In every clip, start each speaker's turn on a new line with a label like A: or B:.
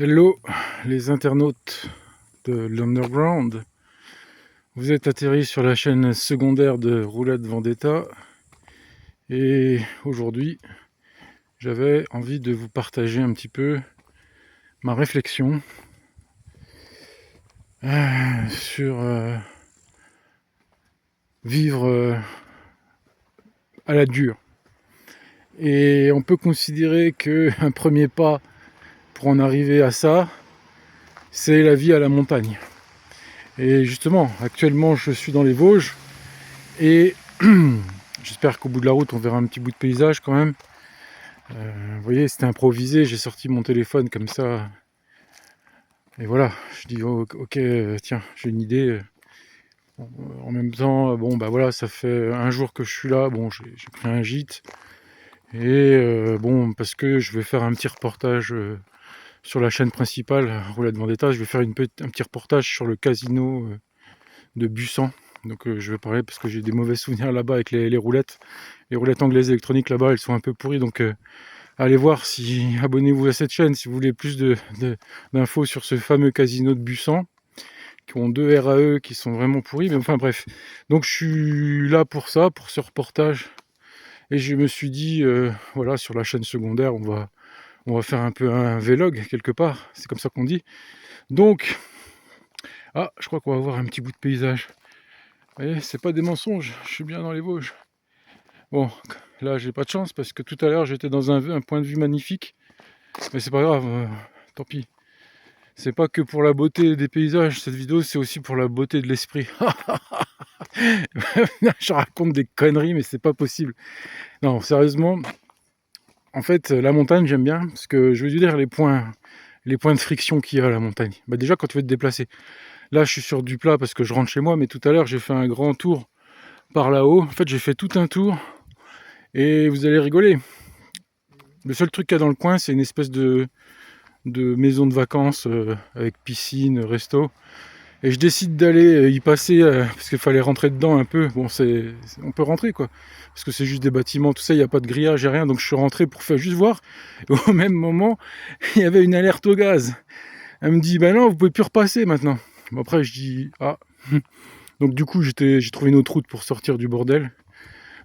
A: Hello les internautes de l'Underground, vous êtes atterris sur la chaîne secondaire de Roulette Vendetta et aujourd'hui j'avais envie de vous partager un petit peu ma réflexion sur vivre à la dure. Et on peut considérer qu'un premier pas pour en arriver à ça, c'est la vie à la montagne. Et justement, actuellement je suis dans les Vosges et j'espère qu'au bout de la route on verra un petit bout de paysage quand même. Vous voyez, c'était improvisé, j'ai sorti mon téléphone comme ça. Et voilà, je dis oh, ok, tiens, j'ai une idée. En même temps, bon bah voilà, ça fait un jour que je suis là, bon j'ai pris un gîte. Et bon, parce que je vais faire un petit reportage sur la chaîne principale, Roulette Vendetta, je vais faire un petit reportage sur le casino de Bussan. Donc je vais parler parce que j'ai des mauvais souvenirs là-bas avec les roulettes. Les roulettes anglaises électroniques là-bas, elles sont un peu pourries, donc allez voir, si abonnez-vous à cette chaîne si vous voulez plus d'infos sur ce fameux casino de Bussan, qui ont 2 RAE qui sont vraiment pourris, mais enfin bref. Donc je suis là pour ça, pour ce reportage. Et je me suis dit, voilà, sur la chaîne secondaire, on va faire un peu un vlog quelque part, c'est comme ça qu'on dit. Donc, ah, je crois qu'on va voir un petit bout de paysage. Vous voyez, c'est pas des mensonges, je suis bien dans les Vosges. Bon, là j'ai pas de chance parce que tout à l'heure j'étais dans un point de vue magnifique, mais c'est pas grave, tant pis. C'est pas que pour la beauté des paysages, cette vidéo, c'est aussi pour la beauté de l'esprit. Je raconte des conneries, mais c'est pas possible. Non, sérieusement, en fait, la montagne, j'aime bien, parce que je veux dire les points de friction qu'il y a à la montagne. Bah déjà, quand tu veux te déplacer. Là, je suis sur du plat parce que je rentre chez moi, mais tout à l'heure, j'ai fait un grand tour par là-haut. En fait, j'ai fait tout un tour, et vous allez rigoler. Le seul truc qu'il y a dans le coin, c'est une espèce de maison de vacances avec piscine, resto. Et je décide d'aller y passer parce qu'il fallait rentrer dedans un peu. Bon, on peut rentrer quoi, parce que c'est juste des bâtiments, tout ça, il n'y a pas de grillage, il n'y a rien. Donc je suis rentré pour faire juste voir. Et au même moment, il y avait une alerte au gaz. Elle me dit, ben non, vous pouvez plus repasser maintenant. Bon, après, je dis, ah. Donc du coup, j'ai trouvé une autre route pour sortir du bordel.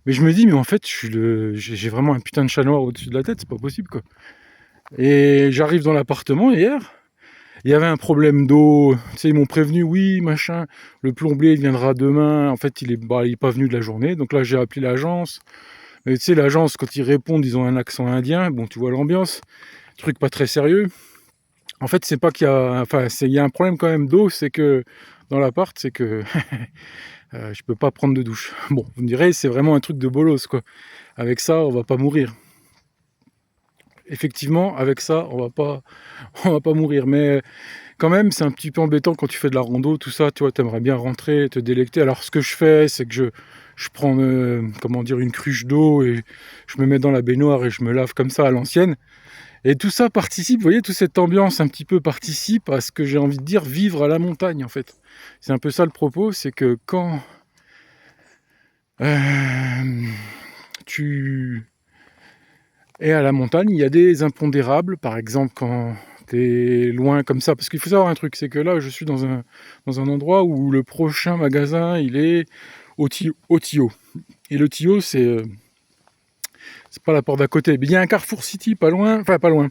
A: Mais je me dis, mais en fait, j'ai vraiment un putain de chat noir au-dessus de la tête, c'est pas possible quoi. Et j'arrive dans l'appartement hier. Il y avait un problème d'eau, tu sais, ils m'ont prévenu, oui, machin, le plombier il viendra demain. En fait, il est pas venu de la journée. Donc là, j'ai appelé l'agence. Mais tu sais, l'agence, quand ils répondent, ils ont un accent indien. Bon, tu vois l'ambiance. Truc pas très sérieux. En fait, c'est pas qu'il y a... Enfin, il y a un problème quand même d'eau, c'est que... Dans l'appart, c'est que... je peux pas prendre de douche. Bon, vous me direz, c'est vraiment un truc de bolos, quoi. Avec ça, on va pas mourir. Effectivement, avec ça, on va pas mourir. Mais quand même, c'est un petit peu embêtant quand tu fais de la rando, tout ça, tu vois, t'aimerais bien rentrer, te délecter. Alors, ce que je fais, c'est que je prends, comment dire, une cruche d'eau et je me mets dans la baignoire et je me lave comme ça à l'ancienne. Et tout ça participe, vous voyez, toute cette ambiance un petit peu participe à ce que j'ai envie de dire, vivre à la montagne, en fait. C'est un peu ça le propos, c'est que quand tu es à la montagne, il y a des impondérables, par exemple quand t'es loin comme ça, parce qu'il faut savoir un truc, c'est que là je suis dans un endroit où le prochain magasin il est au Tio. Et le Tio c'est pas la porte d'à côté, mais il y a un Carrefour City pas loin, enfin pas loin,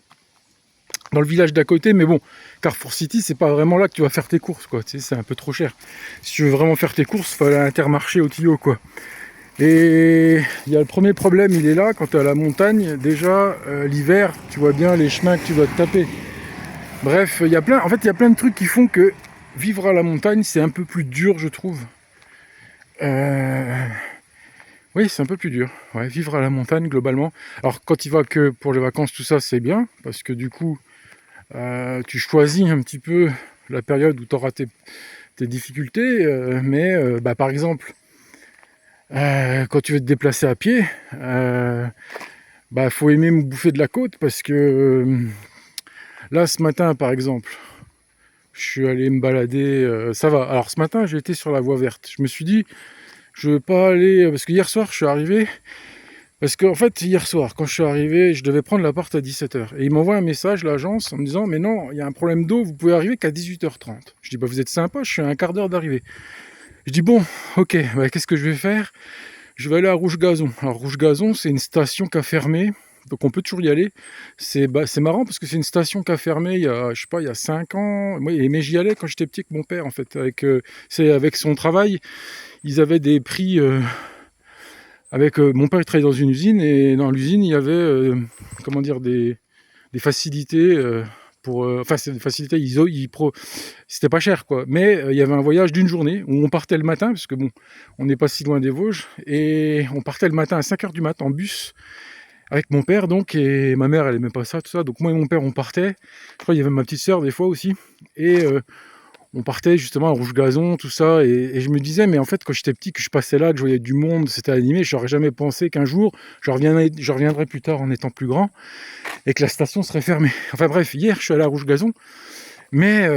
A: dans le village d'à côté, mais bon, Carrefour City c'est pas vraiment là que tu vas faire tes courses quoi, tu sais, c'est un peu trop cher. Si tu veux vraiment faire tes courses, il faut aller à Intermarché au Tio quoi. Et il y a le premier problème, il est là, quand tu es à la montagne, déjà l'hiver, tu vois bien les chemins que tu dois te taper. Bref, il y a plein de trucs qui font que vivre à la montagne, c'est un peu plus dur, je trouve. Oui, c'est un peu plus dur. Ouais, vivre à la montagne, globalement. Alors, quand tu vas que pour les vacances, tout ça, c'est bien, parce que du coup, tu choisis un petit peu la période où tu auras tes difficultés. Mais, par exemple, quand tu veux te déplacer à pied, faut aimer me bouffer de la côte, parce que là, ce matin, par exemple, je suis allé me balader, ça va. Alors ce matin, j'ai été sur la voie verte. Je me suis dit, je veux pas aller... Parce que hier soir, je suis arrivé, Parce qu'en fait, hier soir, quand je suis arrivé, je devais prendre l'appart à 17h. Et ils m'envoient un message, l'agence, en me disant « Mais non, il y a un problème d'eau, vous pouvez arriver qu'à 18h30. » Je dis « Bah vous êtes sympa, je suis à un quart d'heure d'arriver. » Je dis « Bon, ok, bah, qu'est-ce que je vais faire ? Je vais aller à Rouge Gazon. » Alors Rouge Gazon, c'est une station qui a fermé, donc on peut toujours y aller. C'est marrant parce que c'est une station qui a fermé il y a, je sais pas, il y a 5 ans. Moi, mais j'y allais quand j'étais petit avec mon père, en fait. Avec son travail, ils avaient des prix... mon père il travaillait dans une usine et dans l'usine il y avait comment dire des facilités enfin c'est des facilités c'était pas cher quoi, mais il y avait un voyage d'une journée où on partait le matin parce que bon on n'est pas si loin des Vosges et on partait le matin à 5h du mat en bus avec mon père donc, et ma mère elle aimait pas ça tout ça, donc moi et mon père on partait, je crois il y avait ma petite sœur des fois aussi, et on partait justement à Rouge Gazon, tout ça, et je me disais, mais en fait, quand j'étais petit, que je passais là, que je voyais du monde, c'était animé, j'aurais jamais pensé qu'un jour, je reviendrais plus tard en étant plus grand, et que la station serait fermée. Enfin bref, hier, je suis allé à Rouge Gazon, mais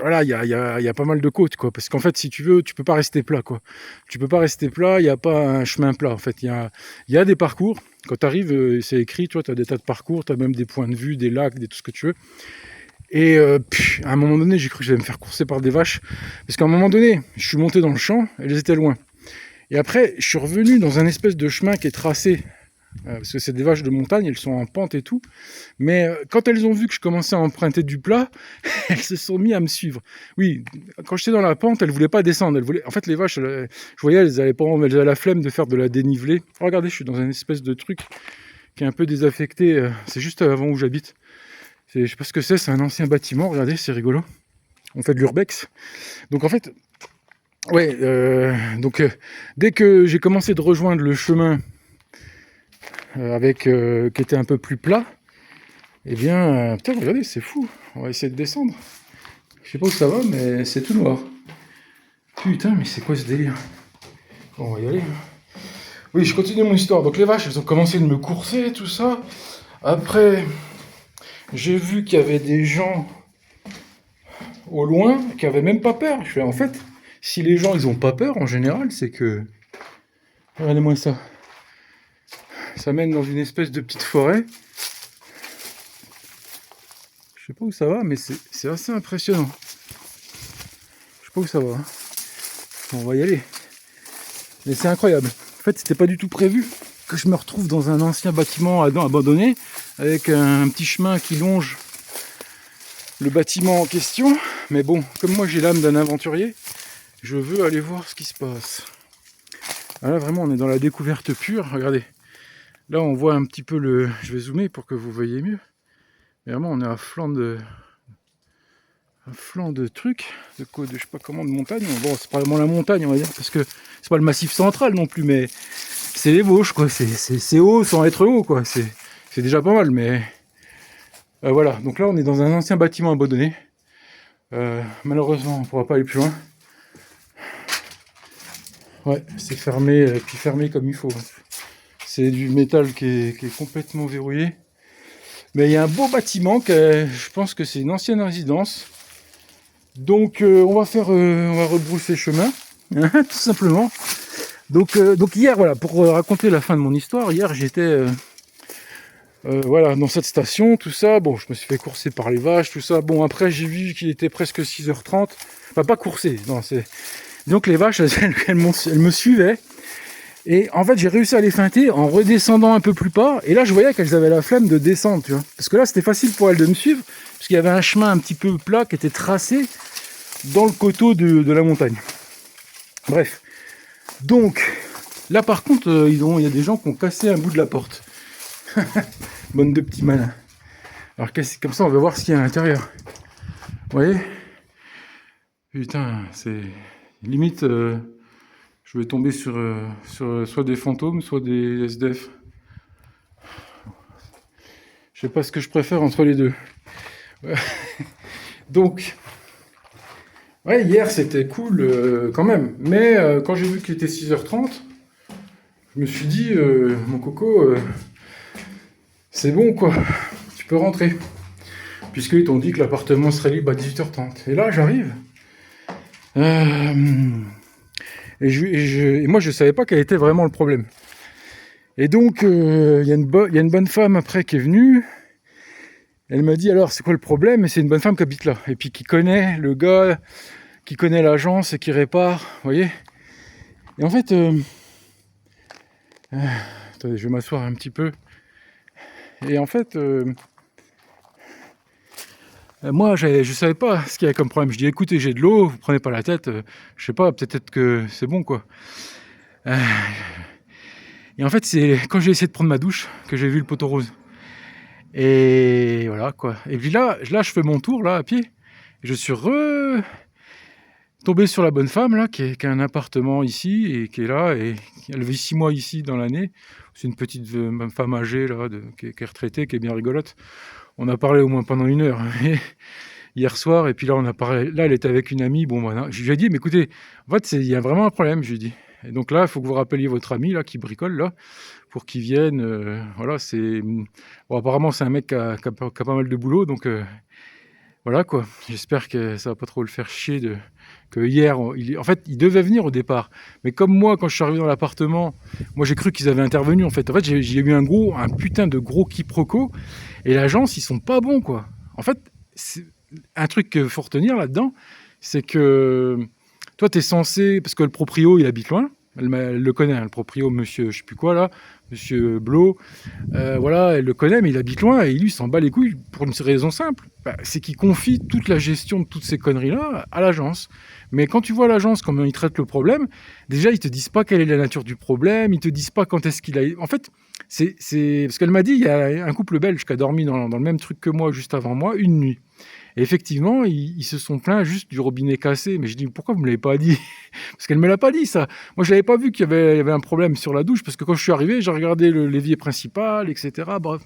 A: voilà, il y a pas mal de côtes, quoi, parce qu'en fait, si tu veux, tu peux pas rester plat, quoi. Tu peux pas rester plat, il n'y a pas un chemin plat, en fait. Il y a des parcours, quand tu arrives, c'est écrit, tu vois, tu as des tas de parcours, tu as même des points de vue, des lacs, tout ce que tu veux. Et à un moment donné, j'ai cru que j'allais me faire courser par des vaches. Parce qu'à un moment donné, je suis monté dans le champ, elles étaient loin. Et après, je suis revenu dans un espèce de chemin qui est tracé. Parce que c'est des vaches de montagne, elles sont en pente et tout. Mais quand elles ont vu que je commençais à emprunter du plat, elles se sont mis à me suivre. Oui, quand j'étais dans la pente, elles voulaient pas descendre. En fait, les vaches, je voyais, elles avaient la flemme de faire de la dénivelée. Oh, regardez, je suis dans un espèce de truc qui est un peu désaffecté. C'est juste avant où j'habite. Je sais pas ce que c'est un ancien bâtiment, regardez, c'est rigolo. On fait de l'urbex. Donc en fait, ouais, dès que j'ai commencé de rejoindre le chemin qui était un peu plus plat, eh bien, putain, regardez, c'est fou. On va essayer de descendre. Je sais pas où ça va, mais c'est tout noir. Putain, mais c'est quoi ce délire? Bon, on va y aller. Oui, je continue mon histoire. Donc les vaches, elles ont commencé de me courser, tout ça. Après... j'ai vu qu'il y avait des gens au loin qui avaient même pas peur. Je fais en fait, si les gens ils ont pas peur en général, c'est que... regardez-moi ça. Ça mène dans une espèce de petite forêt. Je sais pas où ça va, mais c'est assez impressionnant. Je sais pas où ça va. On va y aller. Mais c'est incroyable. En fait, c'était pas du tout prévu que je me retrouve dans un ancien bâtiment abandonné avec un petit chemin qui longe le bâtiment en question, mais bon, comme moi j'ai l'âme d'un aventurier, je veux aller voir ce qui se passe. Là vraiment on est dans la découverte pure, regardez. Là on voit un petit peu je vais zoomer pour que vous voyez mieux. Mais vraiment on est à flanc de trucs, de je sais pas comment, de montagne. Bon, c'est pas vraiment la montagne on va dire, parce que c'est pas le massif central non plus, mais c'est les Vosges quoi, c'est haut sans être haut quoi, c'est déjà pas mal, mais... voilà, donc là on est dans un ancien bâtiment abandonné. Malheureusement on ne pourra pas aller plus loin. Ouais, c'est fermé, et puis fermé comme il faut. C'est du métal qui est complètement verrouillé. Mais il y a un beau bâtiment, je pense que c'est une ancienne résidence. Donc on va rebrousser chemin, tout simplement. Donc hier, voilà, pour raconter la fin de mon histoire, hier j'étais... voilà, dans cette station, tout ça, bon, je me suis fait courser par les vaches, tout ça. Bon, après, j'ai vu qu'il était presque 6h30. Enfin, pas coursé, non, c'est... Donc, les vaches, elles me suivaient. Et en fait, j'ai réussi à les feinter en redescendant un peu plus bas. Et là, je voyais qu'elles avaient la flemme de descendre, tu vois. Parce que là, c'était facile pour elles de me suivre, parce qu'il y avait un chemin un petit peu plat qui était tracé dans le coteau de la montagne. Bref. Donc, là, par contre, il y a des gens qui ont cassé un bout de la porte. Bonne de petits malins. Alors comme ça on va voir ce qu'il y a à l'intérieur. Vous voyez? Putain, c'est limite je vais tomber sur soit des fantômes, soit des SDF. Je sais pas ce que je préfère entre les deux. Donc ouais, hier c'était cool quand même. Mais quand j'ai vu qu'il était 6h30, je me suis dit mon coco, c'est bon quoi, tu peux rentrer. Puisqu'ils t'ont dit que l'appartement serait libre à 18h30. Et là, j'arrive. Et moi, je ne savais pas quel était vraiment le problème. Et donc, il y a une bonne femme après qui est venue. Elle m'a dit, alors, c'est quoi le problème? Et c'est une bonne femme qui habite là. Et puis qui connaît le gars, qui connaît l'agence et qui répare, vous voyez. Et en fait, attendez, je vais m'asseoir un petit peu. Et en fait, moi, je savais pas ce qu'il y avait comme problème. Je dis, écoutez, j'ai de l'eau, vous prenez pas la tête. Je sais pas, peut-être que c'est bon, quoi. Euh, et en fait, c'est quand j'ai essayé de prendre ma douche que j'ai vu le poteau rose. Et voilà, quoi. Et puis là, je fais mon tour, là, à pied. Et je suis tombé sur la bonne femme, là, qui a un appartement ici, et qui est là, et elle vit 6 mois ici dans l'année. C'est une petite femme âgée, là, qui est retraitée, qui est bien rigolote. On a parlé au moins pendant 1 heure. Hier soir, et puis là, on a parlé. Là, elle était avec une amie. Bon, voilà. Je lui ai dit, mais écoutez, en fait, il y a vraiment un problème, je lui ai dit. Et donc là, il faut que vous rappeliez votre ami, là, qui bricole, là, pour qu'il vienne. Voilà, c'est... Bon, apparemment, c'est un mec qui a pas mal de boulot, donc voilà, quoi. J'espère que ça va pas trop le faire chier que hier, en fait, il devait venir au départ. Mais comme moi, quand je suis arrivé dans l'appartement, moi, j'ai cru qu'ils avaient intervenu, en fait. En fait, j'ai eu un putain de gros quiproquo, et l'agence, ils sont pas bons, quoi. En fait, un truc qu'il faut retenir là-dedans, c'est que toi, tu es censé, parce que le proprio, il habite loin, elle le connaît, hein, le proprio, monsieur, je sais plus quoi là, monsieur Blo, voilà, elle le connaît, mais il habite loin, et lui, il s'en bat les couilles pour une raison simple, c'est qu'il confie toute la gestion de toutes ces conneries-là à l'agence. Mais quand tu vois l'agence, comment ils traitent le problème, déjà, ils te disent pas quelle est la nature du problème, ils te disent pas quand est-ce qu'il a... En fait, c'est... Parce qu'elle m'a dit, il y a un couple belge qui a dormi dans le même truc que moi, juste avant moi, une nuit. Et effectivement, ils se sont plaints juste du robinet cassé. Mais je dis, pourquoi vous ne me l'avez pas dit? Parce qu'elle ne me l'a pas dit, ça. Moi, je n'avais pas vu qu'il y avait un problème sur la douche, parce que quand je suis arrivé, j'ai regardé l'évier principal, etc. Bref.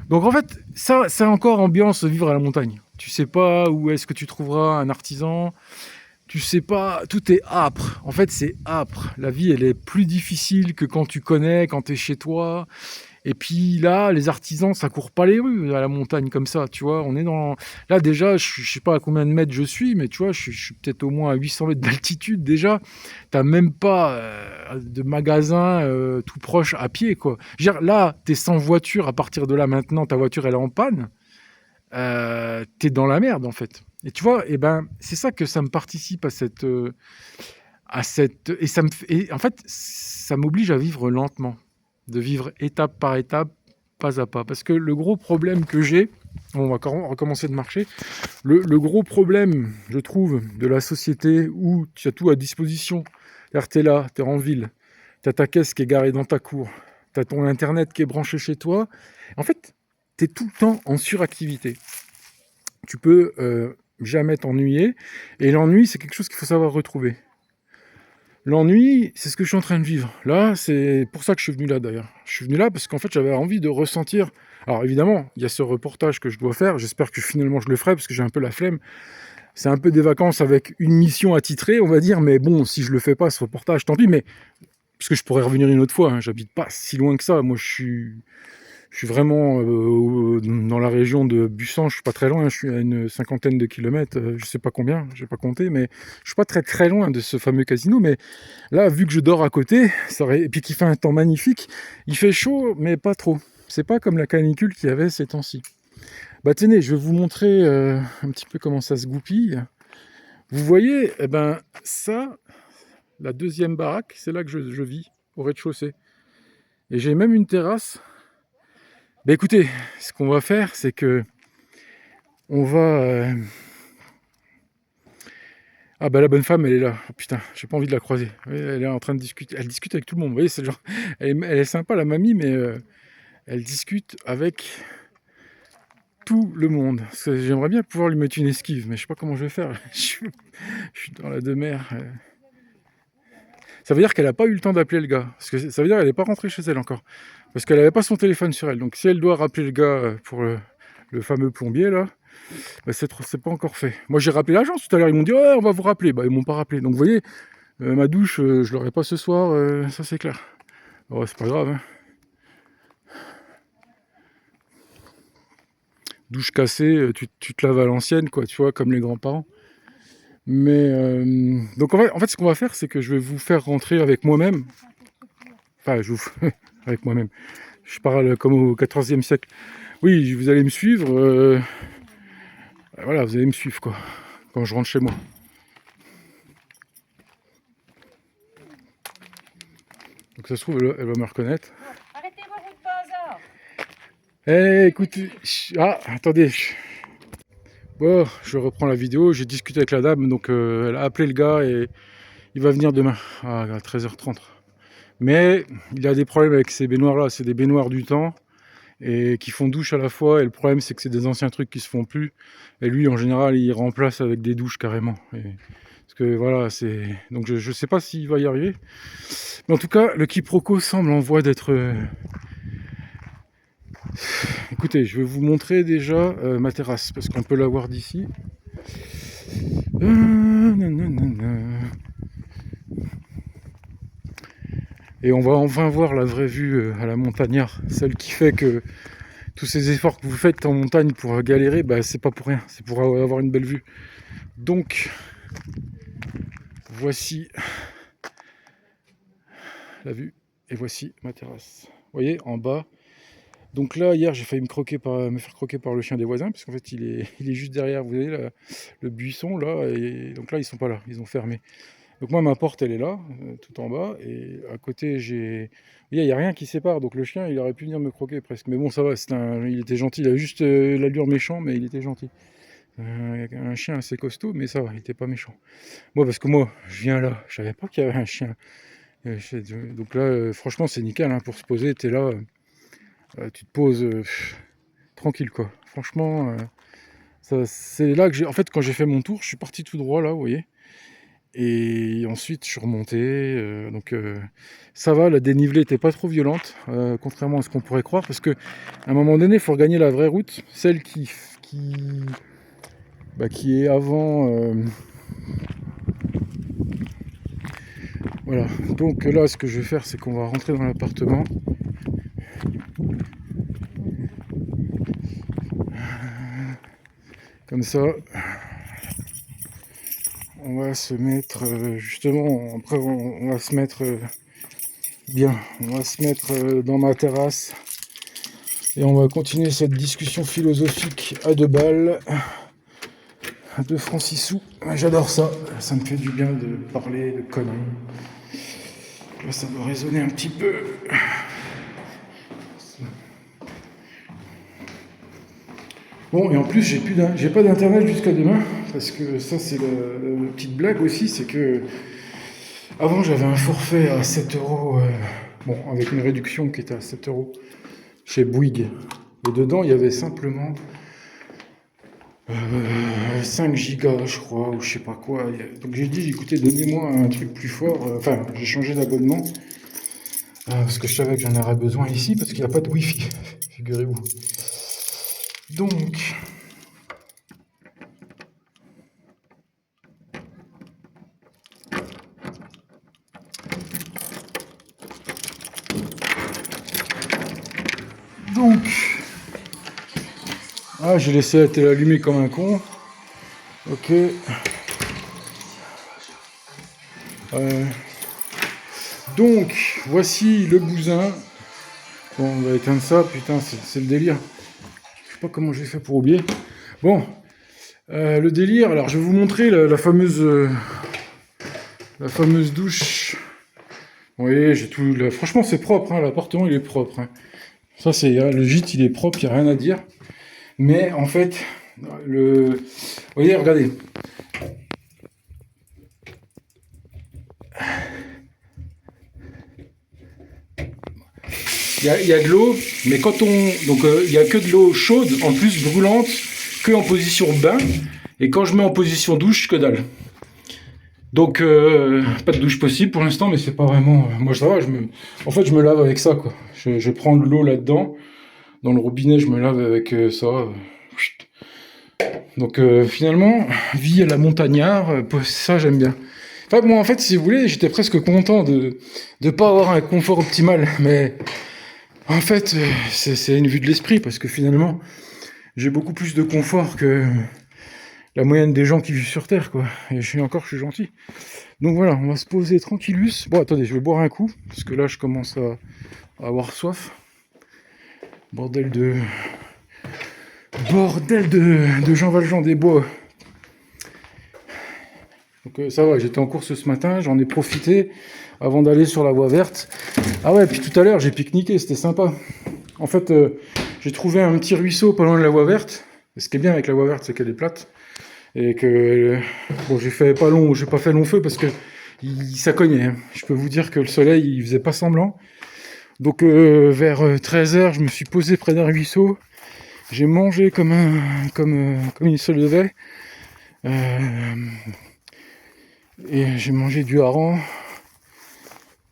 A: Donc en fait, ça, c'est encore ambiance vivre à la montagne. Tu sais pas où est-ce que tu trouveras un artisan. Tu sais pas, tout est âpre. En fait, c'est âpre. La vie, elle est plus difficile que quand tu connais, quand tu es chez toi. Et puis là, les artisans, ça court pas les rues à la montagne comme ça, tu vois. On est dans... Là, déjà, je sais pas à combien de mètres je suis, mais tu vois, je suis peut-être au moins à 800 mètres d'altitude déjà. T'as même pas de magasin tout proche à pied, quoi. Je veux dire, là, t'es sans voiture. À partir de là, maintenant, ta voiture, elle est en panne. T'es dans la merde, en fait. Et tu vois, et ben, c'est ça que ça me participe à cette... et ça me et en fait, ça m'oblige à vivre lentement, de vivre étape par étape, pas à pas. Parce que le gros problème que j'ai, on va recommencer de marcher, le gros problème, je trouve, de la société où tu as tout à disposition, c'est-à-dire tu es là, tu es en ville, tu as ta caisse qui est garée dans ta cour, tu as ton internet qui est branché chez toi, en fait, tu es tout le temps en suractivité. Tu peux jamais t'ennuyer, et l'ennui, c'est quelque chose qu'il faut savoir retrouver. L'ennui, c'est ce que je suis en train de vivre. Là, c'est pour ça que je suis venu là, d'ailleurs. Je suis venu là parce qu'en fait, j'avais envie de ressentir... Alors, évidemment, il y a ce reportage que je dois faire. J'espère que finalement, je le ferai parce que j'ai un peu la flemme. C'est un peu des vacances avec une mission attitrée, on va dire. Mais bon, si je le fais pas, ce reportage, tant pis. Mais parce que je pourrais revenir une autre fois. Hein. J'habite pas si loin que ça. Moi, je suis vraiment dans la région de Bussan, je suis pas très loin, je suis à une 50aine de kilomètres, je sais pas combien, j'ai pas compté, mais je suis pas très très loin de ce fameux casino. Mais là, vu que je dors à côté, et puis qu'il fait un temps magnifique, il fait chaud, mais pas trop. C'est pas comme la canicule qu'il y avait ces temps-ci. Bah tenez, je vais vous montrer un petit peu comment ça se goupille. Vous voyez, eh ben ça, la deuxième baraque, c'est là que je vis, au rez-de-chaussée. Et j'ai même une terrasse. Bah écoutez, ce qu'on va faire, c'est que on va... Ah bah la bonne femme, elle est là. Oh, putain, j'ai pas envie de la croiser. Oui, elle est en train de discuter. Elle discute avec tout le monde. Vous voyez, c'est genre... Elle est sympa, la mamie, mais elle discute avec tout le monde. J'aimerais bien pouvoir lui mettre une esquive, mais je sais pas comment je vais faire. Je suis dans la demeure. Ça veut dire qu'elle a pas eu le temps d'appeler le gars. Parce que ça veut dire qu'elle n'est pas rentrée chez elle encore. Parce qu'elle avait pas son téléphone sur elle. Donc si elle doit rappeler le gars pour le fameux plombier, là, bah, c'est pas encore fait. Moi, j'ai rappelé l'agence tout à l'heure. Ils m'ont dit, ouais, on va vous rappeler. Bah, ils m'ont pas rappelé. Donc, vous voyez, ma douche, je l'aurai pas ce soir. Ça, c'est clair. Oh, c'est pas grave. Hein. Douche cassée, tu te laves à l'ancienne, quoi, tu vois, comme les grands-parents. Mais, donc, en fait, ce qu'on va faire, c'est que je vais vous faire rentrer avec moi-même. Enfin, avec moi-même. Je parle comme au XIVe siècle. Oui, vous allez me suivre. Voilà, vous allez me suivre, quoi, quand je rentre chez moi. Donc ça se trouve, elle va me reconnaître.
B: Arrêtez vos routes par hasard.
A: Eh, écoutez... Ah, attendez. Bon, je reprends la vidéo. J'ai discuté avec la dame, donc elle a appelé le gars et il va venir demain à 13h30. Mais il a des problèmes avec ces baignoires-là. C'est des baignoires du temps et qui font douche à la fois. Et le problème, c'est que c'est des anciens trucs qui se font plus. Et lui, en général, il remplace avec des douches carrément. Parce que voilà, c'est... Donc je sais pas s'il va y arriver. Mais en tout cas, le quiproquo semble en voie d'être... Écoutez, je vais vous montrer déjà ma terrasse, parce qu'on peut la voir d'ici. Et on va enfin voir la vraie vue à la montagnard, celle qui fait que tous ces efforts que vous faites en montagne pour galérer, bah, c'est pas pour rien, c'est pour avoir une belle vue. Donc, voici la vue, et voici ma terrasse. Vous voyez, en bas. Donc là, hier, j'ai failli me faire croquer par le chien des voisins, parce qu'en fait, il est juste derrière, vous voyez, le buisson, là, et donc là, ils sont pas là, ils ont fermé. Donc moi, ma porte, elle est là, tout en bas, et à côté, il n'y a rien qui sépare, donc le chien, il aurait pu venir me croquer presque. Mais bon, ça va, il était gentil, il a juste l'allure méchant, mais il était gentil. Un chien assez costaud, mais ça va, il était pas méchant. Moi, parce que moi, je viens là, je savais pas qu'il y avait un chien. Donc là, franchement, c'est nickel, hein, pour se poser, t'es là, tu te poses tranquille, quoi. Franchement, c'est là que j'ai... En fait, quand j'ai fait mon tour, je suis parti tout droit, là, vous voyez. Et ensuite, je suis remonté. Donc, ça va, la dénivelée n'était pas trop violente, contrairement à ce qu'on pourrait croire, parce que à un moment donné, il faut regagner la vraie route, celle qui est avant. Voilà. Donc là, ce que je vais faire, c'est qu'on va rentrer dans l'appartement. Comme ça. On va se mettre, justement, après on va se mettre bien, on va se mettre dans ma terrasse et on va continuer cette discussion philosophique à deux balles, à deux francs 6 sous. J'adore ça, ça me fait du bien de parler de conneries. Là, ça doit résonner un petit peu. Bon, et en plus, j'ai pas d'internet jusqu'à demain, parce que ça, c'est la petite blague aussi, c'est que avant, j'avais un forfait à 7 €, bon, avec une réduction qui était à 7 € chez Bouygues. Et dedans, il y avait simplement 5 gigas, je crois, ou je sais pas quoi. Donc j'ai dit, écoutez, donnez-moi un truc plus fort. Enfin, j'ai changé d'abonnement, parce que je savais que j'en aurais besoin ici, parce qu'il n'y a pas de Wi-Fi, figurez-vous. Donc... Ah, j'ai laissé la télé allumée comme un con. Ok. Donc, voici le bousin. Bon, on va éteindre ça. Putain, c'est le délire. Je sais pas comment j'ai fait pour oublier. Bon, le délire. Alors, je vais vous montrer la fameuse douche. Vous voyez, j'ai tout. Franchement, c'est propre. Hein, l'appartement, il est propre. Hein. Ça, c'est le gîte, il est propre. Il n'y a rien à dire. Mais en fait, vous voyez, regardez. Il y a de l'eau, mais quand donc il y a que de l'eau chaude, en plus brûlante, que en position bain. Et quand je mets en position douche, que dalle. Donc pas de douche possible pour l'instant, mais c'est pas vraiment. Moi ça va. En fait, je me lave avec ça, quoi. Je prends de l'eau là-dedans. Dans le robinet, je me lave avec ça. Donc finalement, vie à la montagnard, ça j'aime bien. Enfin, moi en fait, si vous voulez, j'étais presque content de pas avoir un confort optimal, mais en fait, c'est une vue de l'esprit, parce que finalement, j'ai beaucoup plus de confort que la moyenne des gens qui vivent sur Terre, quoi. Et je suis gentil. Donc voilà, on va se poser tranquillus. Bon, attendez, je vais boire un coup, parce que là, je commence avoir soif. Bordel de Jean Valjean des Bois. Donc ça va, j'étais en course ce matin, j'en ai profité avant d'aller sur la voie verte. Ah ouais, puis tout à l'heure j'ai pique-niqué, c'était sympa. En fait, j'ai trouvé un petit ruisseau pas loin de la voie verte. Ce qui est bien avec la voie verte, c'est qu'elle est plate. Et que, bon, j'ai pas fait long feu parce que ça cognait, hein. Je peux vous dire que le soleil, il faisait pas semblant. Donc vers 13h, je me suis posé près d'un ruisseau. J'ai mangé comme il se devait. Et j'ai mangé du hareng.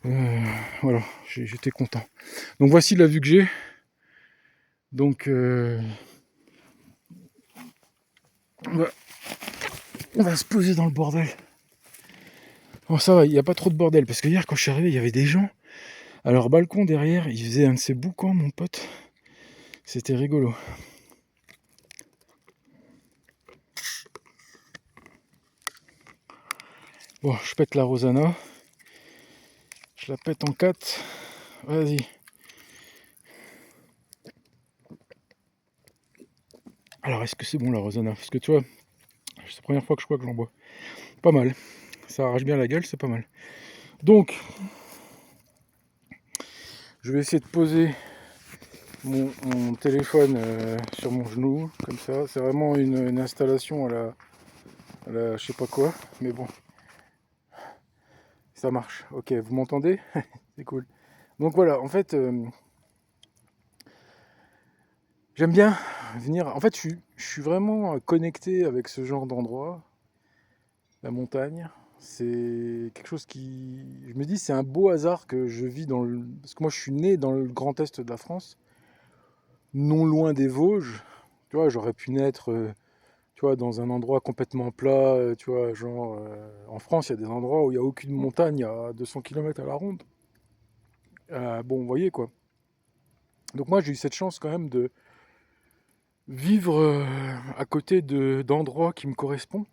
A: Voilà, j'étais content. Donc voici la vue que j'ai. Donc on va se poser dans le bordel. Bon, ça va, il n'y a pas trop de bordel parce que hier quand je suis arrivé, il y avait des gens. À leur balcon derrière, ils faisaient un de ces boucans, mon pote. C'était rigolo. Bon, je pète la Rosanna. Je la pète en 4. Vas-y. Alors, est-ce que c'est bon la Rosanna? Parce que tu vois, c'est la première fois que je crois que j'en bois. Pas mal. Ça arrache bien la gueule, c'est pas mal. Donc, je vais essayer de poser mon téléphone sur mon genou, comme ça. C'est vraiment une installation à la je sais pas quoi, mais bon, ça marche. Ok, vous m'entendez? C'est cool. Donc voilà, en fait, j'aime bien venir. En fait, je suis vraiment connecté avec ce genre d'endroit. La montagne, c'est quelque chose qui. Je me dis, c'est un beau hasard que je vis dans le. Parce que moi, je suis né dans le grand est de la France, non loin des Vosges. Tu vois, j'aurais pu naître, tu vois, dans un endroit complètement plat. Tu vois, genre, en France, il y a des endroits où il n'y a aucune montagne à 200 km à la ronde. Bon, vous voyez quoi. Donc moi, j'ai eu cette chance quand même de vivre à côté d'endroits qui me correspondent.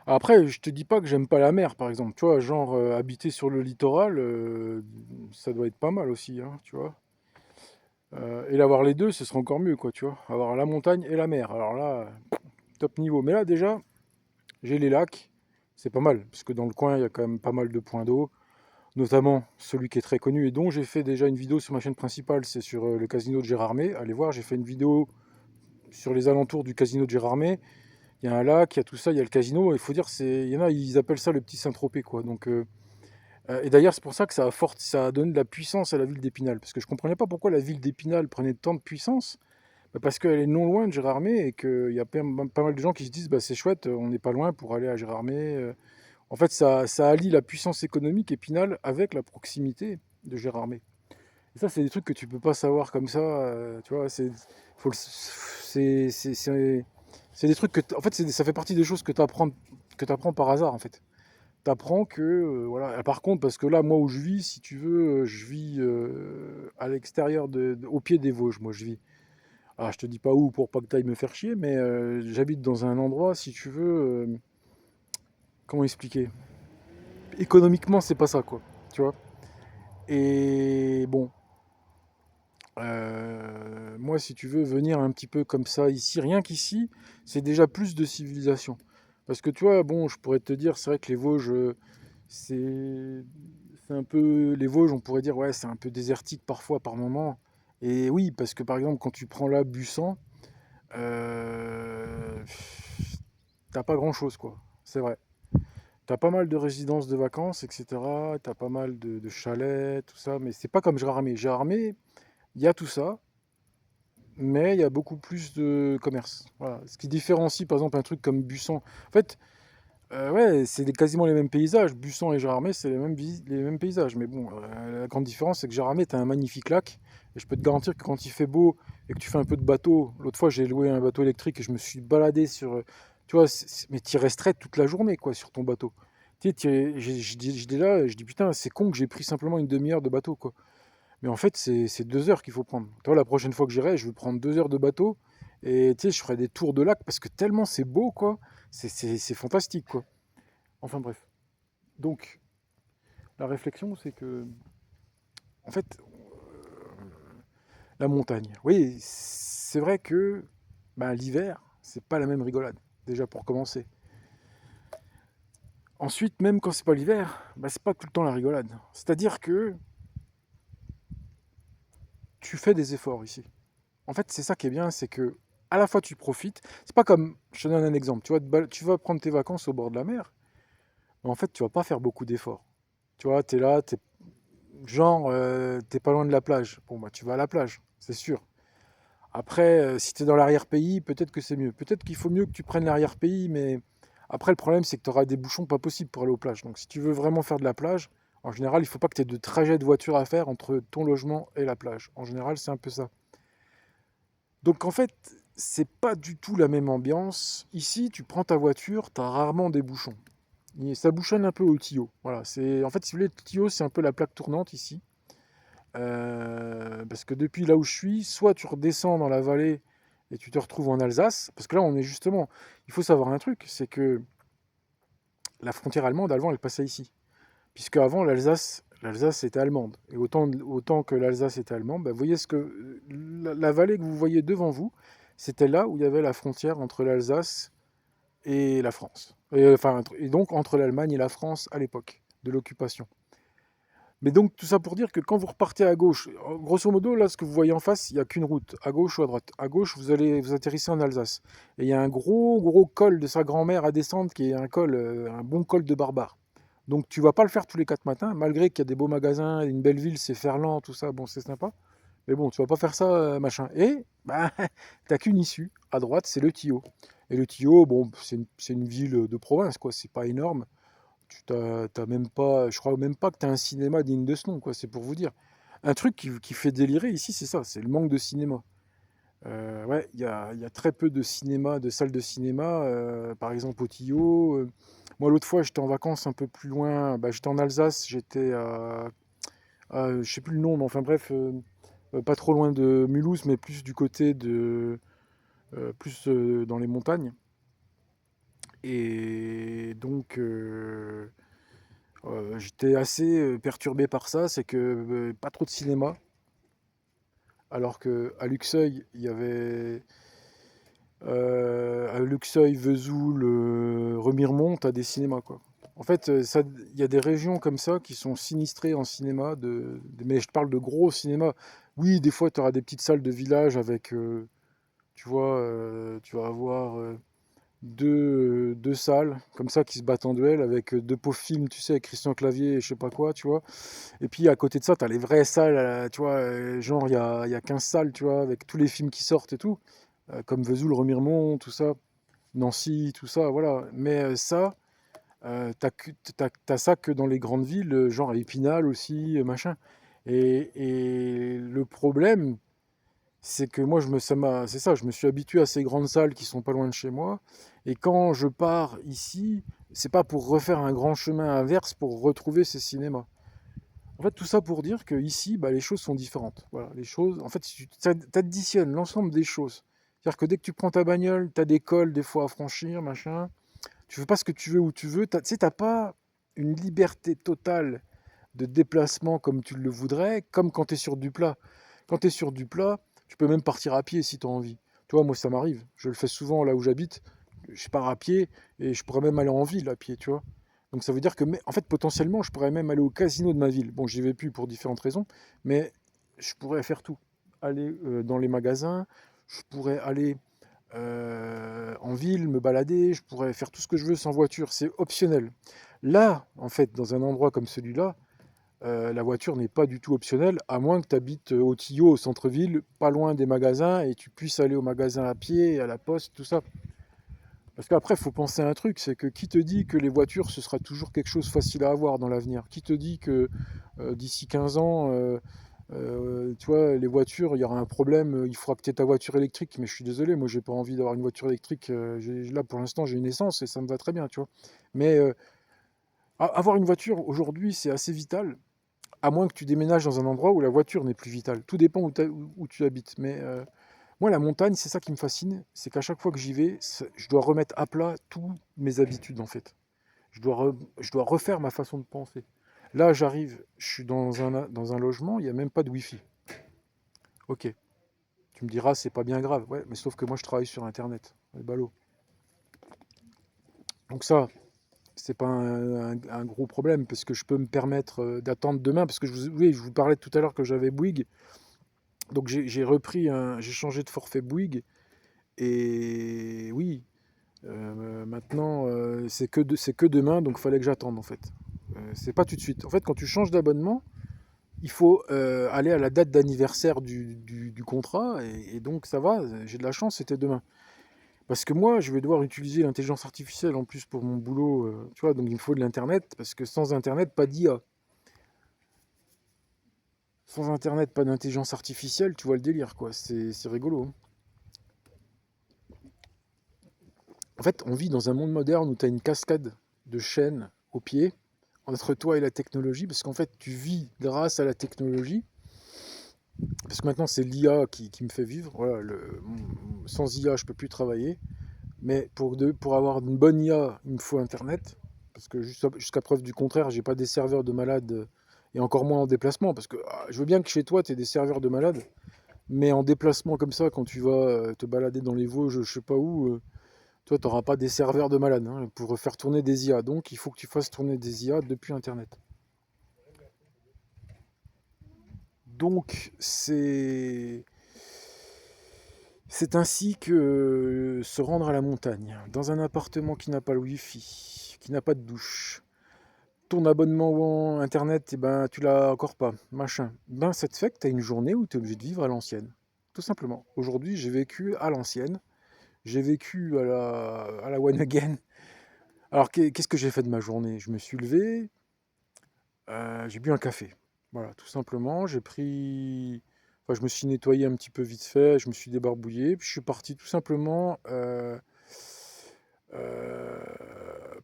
A: Après, je te dis pas que j'aime pas la mer, par exemple. Tu vois, genre habiter sur le littoral, ça doit être pas mal aussi, hein, tu vois. Et l'avoir les deux, ce serait encore mieux, quoi, tu vois. Avoir la montagne et la mer. Alors là, top niveau. Mais là, déjà, j'ai les lacs. C'est pas mal, parce que dans le coin, il y a quand même pas mal de points d'eau. Notamment celui qui est très connu et dont j'ai fait déjà une vidéo sur ma chaîne principale, c'est sur le casino de Gérardmer. Allez voir, j'ai fait une vidéo sur les alentours du casino de Gérardmer. Il y a un lac, il y a tout ça, il y a le casino. Il faut dire, il y en a, ils appellent ça le petit Saint-Tropez, quoi. Donc, et d'ailleurs, c'est pour ça que ça a donné de la puissance à la ville d'Épinal. Parce que je ne comprenais pas pourquoi la ville d'Épinal prenait tant de puissance. Bah, parce qu'elle est non loin de Gérardmer et qu'il y a pas mal de gens qui se disent bah, c'est chouette, on n'est pas loin pour aller à Gérardmer. En fait, ça allie la puissance économique Épinal avec la proximité de Gérardmer. Et ça, c'est des trucs que tu peux pas savoir comme ça. Tu vois, c'est des trucs en fait, ça fait partie des choses que tu apprends par hasard, en fait. T'apprends que, voilà. Ah, par contre, parce que là, moi où je vis, si tu veux, je vis à l'extérieur, au pied des Vosges, moi je vis. Alors, je te dis pas où pour pas que t'ailles me faire chier, mais j'habite dans un endroit, si tu veux, comment expliquer? Économiquement, c'est pas ça, quoi. Tu vois? Et bon, moi, si tu veux venir un petit peu comme ça ici, rien qu'ici, c'est déjà plus de civilisation. Parce que tu vois, bon, je pourrais te dire, c'est vrai que les Vosges, c'est c'est un peu. Les Vosges, on pourrait dire, ouais, c'est un peu désertique parfois, par moment. Et oui, parce que par exemple, quand tu prends là Busan, euh, t'as pas grand-chose, quoi. C'est vrai. T'as pas mal de résidences de vacances, etc. T'as pas mal de chalets, tout ça, mais c'est pas comme Gérardmer. Gérardmer, il y a tout ça, mais il y a beaucoup plus de commerce. Voilà. Ce qui différencie par exemple un truc comme Busan. En fait, ouais, c'est quasiment les mêmes paysages. Busan et Gérardmer, c'est les mêmes paysages. Mais bon, la grande différence, c'est que Gérardmer, tu as un magnifique lac. Et je peux te garantir que quand il fait beau et que tu fais un peu de bateau, l'autre fois j'ai loué un bateau électrique et je me suis baladé sur. Tu vois, mais tu resterais toute la journée quoi sur ton bateau. Tu sais, j'étais là, je dis putain, c'est con que j'ai pris simplement une demi-heure de bateau quoi. Mais en fait, c'est 2 heures qu'il faut prendre. Toi, la prochaine fois que j'irai, je vais prendre 2 heures de bateau. Et tu sais, je ferai des tours de lac parce que tellement c'est beau, quoi. C'est fantastique, quoi. Enfin bref. Donc, la réflexion, c'est que, en fait, la montagne. Oui, c'est vrai que bah, l'hiver, c'est pas la même rigolade, déjà pour commencer. Ensuite, même quand c'est pas l'hiver, bah, c'est pas tout le temps la rigolade. C'est-à-dire que tu fais des efforts ici. En fait, c'est ça qui est bien, c'est que à la fois tu profites. C'est pas comme, je te donne un exemple, tu vas prendre tes vacances au bord de la mer, mais en fait, tu vas pas faire beaucoup d'efforts. Tu vois, tu es là, t'es pas loin de la plage. Bon, bah, tu vas à la plage, c'est sûr. Après, si tu es dans l'arrière-pays, peut-être que c'est mieux. Peut-être qu'il faut mieux que tu prennes l'arrière-pays, mais après, le problème, c'est que tu auras des bouchons pas possibles pour aller aux plages. Donc, si tu veux vraiment faire de la plage, en général, il faut pas que tu aies de trajet de voiture à faire entre ton logement et la plage. En général, c'est un peu ça. Donc, en fait, c'est pas du tout la même ambiance. Ici, tu prends ta voiture, tu as rarement des bouchons. Et ça bouchonne un peu au tuyau. Voilà, en fait, si vous voulez, le tuyau, c'est un peu la plaque tournante ici. Parce que depuis là où je suis, soit tu redescends dans la vallée et tu te retrouves en Alsace, parce que là on est justement, il faut savoir un truc, c'est que la frontière allemande, avant, elle passait ici. Puisque avant l'Alsace était allemande. Et autant que l'Alsace était allemande, bah, vous voyez la vallée que vous voyez devant vous, c'était là où il y avait la frontière entre l'Alsace et la France. Et donc entre l'Allemagne et la France à l'époque de l'occupation. Mais donc, tout ça pour dire que quand vous repartez à gauche, grosso modo, là, ce que vous voyez en face, il n'y a qu'une route, à gauche ou à droite. À gauche, vous atterrissez en Alsace. Et il y a un gros col de sa grand-mère à descendre, qui est un bon col de barbare. Donc, tu vas pas le faire tous les 4 matins, malgré qu'il y a des beaux magasins, une belle ville, c'est Ferland, tout ça, bon, c'est sympa. Mais bon, tu vas pas faire ça, machin. Et, bah, t'as qu'une issue. À droite, c'est le Tillot. Et le Tillot, bon, c'est une ville de province, quoi, c'est pas énorme. T'as même pas, je crois même pas que tu as un cinéma digne de ce nom, quoi, c'est pour vous dire. Un truc qui fait délirer ici, c'est ça, c'est le manque de cinéma. Ouais, il y a très peu de cinéma, de salles de cinéma, par exemple au Tillot. Moi, l'autre fois, j'étais en vacances un peu plus loin, bah, j'étais en Alsace, je sais plus le nom, mais enfin bref, pas trop loin de Mulhouse, mais plus du côté plus dans les montagnes. Et donc, j'étais assez perturbé par ça, c'est que pas trop de cinéma, alors qu'à Luxeuil, il y avait à Luxeuil, Vesoul, Remiremont, t'as des cinémas quoi. En fait, il y a des régions comme ça qui sont sinistrées en cinéma, mais je te parle de gros cinémas. Oui, des fois, tu auras des petites salles de village avec, tu vois, tu vas avoir deux salles comme ça qui se battent en duel avec deux pauvres films, tu sais, avec Christian Clavier et je sais pas quoi, tu vois. Et puis à côté de ça, tu as les vraies salles, tu vois, genre il y a 15 salles, tu vois, avec tous les films qui sortent et tout, comme Vesoul, Remiremont, tout ça, Nancy, tout ça, voilà. Mais ça, t'as ça que dans les grandes villes, genre à Épinal aussi, machin. Et le problème, c'est que moi, c'est ça, je me suis habitué à ces grandes salles qui sont pas loin de chez moi. Et quand je pars ici, c'est pas pour refaire un grand chemin inverse pour retrouver ces cinémas. En fait, tout ça pour dire que ici, bah, les choses sont différentes. Voilà, les choses, en fait, si tu additionnes l'ensemble des choses. C'est-à-dire que dès que tu prends ta bagnole, tu as des cols des fois à franchir, machin. Tu fais pas ce que tu veux où tu veux. Tu sais, t'as pas une liberté totale de déplacement comme tu le voudrais, comme quand tu es sur du plat. Quand tu es sur du plat, tu peux même partir à pied si tu as envie. Tu vois, moi, ça m'arrive. Je le fais souvent là où j'habite. Je pars à pied et je pourrais même aller en ville à pied, tu vois. Donc ça veut dire que, en fait, potentiellement, je pourrais même aller au casino de ma ville. Bon, j'y vais plus pour différentes raisons, mais je pourrais faire tout. Aller dans les magasins, je pourrais aller en ville, me balader, je pourrais faire tout ce que je veux sans voiture, c'est optionnel. Là, en fait, dans un endroit comme celui-là, la voiture n'est pas du tout optionnelle, à moins que tu habites au Tillot, au centre-ville, pas loin des magasins, et tu puisses aller au magasin à pied, à la poste, tout ça. Parce qu'après, il faut penser à un truc, c'est que qui te dit que les voitures, ce sera toujours quelque chose facile à avoir dans l'avenir? Qui te dit que d'ici 15 ans, tu vois, les voitures, il y aura un problème, il faudra que tu aies ta voiture électrique, mais je suis désolé, moi j'ai pas envie d'avoir une voiture électrique, là pour l'instant j'ai une essence et ça me va très bien, tu vois. Mais avoir une voiture aujourd'hui c'est assez vital, à moins que tu déménages dans un endroit où la voiture n'est plus vitale. Tout dépend où tu habites. Mais moi la montagne c'est ça qui me fascine, c'est qu'à chaque fois que j'y vais, je dois remettre à plat toutes mes habitudes en fait. Je dois refaire ma façon de penser. Là, j'arrive, je suis dans un logement, il n'y a même pas de wifi. Ok. Tu me diras, c'est pas bien grave. Ouais, mais sauf que moi, je travaille sur Internet. Les ballots. Donc ça, c'est pas un gros problème parce que je peux me permettre d'attendre demain parce que oui, je vous parlais tout à l'heure que j'avais Bouygues. Donc j'ai changé de forfait Bouygues et oui, maintenant c'est que demain donc il fallait que j'attende en fait. C'est pas tout de suite. En fait, quand tu changes d'abonnement, il faut aller à la date d'anniversaire du contrat et donc ça va. J'ai de la chance, c'était demain. Parce que moi, je vais devoir utiliser l'intelligence artificielle en plus pour mon boulot, tu vois, donc il me faut de l'internet parce que sans internet, pas d'IA. Sans internet, pas d'intelligence artificielle, tu vois le délire, quoi. C'est rigolo, hein. En fait, on vit dans un monde moderne où tu as une cascade de chaînes au pied entre toi et la technologie, parce qu'en fait, tu vis grâce à la technologie. Parce que maintenant, c'est l'IA qui me fait vivre. Voilà, sans IA, je peux plus travailler. Mais pour avoir une bonne IA, il me faut Internet. Parce que jusqu'à preuve du contraire, j'ai pas des serveurs de malades et encore moins en déplacement. Parce que je veux bien que chez toi, tu aies des serveurs de malades. Mais en déplacement comme ça, quand tu vas te balader dans les Vosges, je sais pas où, toi, tu n'auras pas des serveurs de malades hein, pour faire tourner des IA. Donc, il faut que tu fasses tourner des IA depuis Internet. Donc, c'est ainsi que se rendre à la montagne, dans un appartement qui n'a pas le Wi-Fi, qui n'a pas de douche. Ton abonnement en Internet, eh ben, tu l'as encore pas, machin. Ben, ça te fait que tu as une journée où tu es obligé de vivre à l'ancienne. Tout simplement. Aujourd'hui, j'ai vécu à l'ancienne. J'ai vécu à la one again. Alors, qu'est-ce que j'ai fait de ma journée? Je me suis levé, j'ai bu un café. Voilà, tout simplement. Enfin, je me suis nettoyé un petit peu vite fait, je me suis débarbouillé, puis je suis parti tout simplement euh,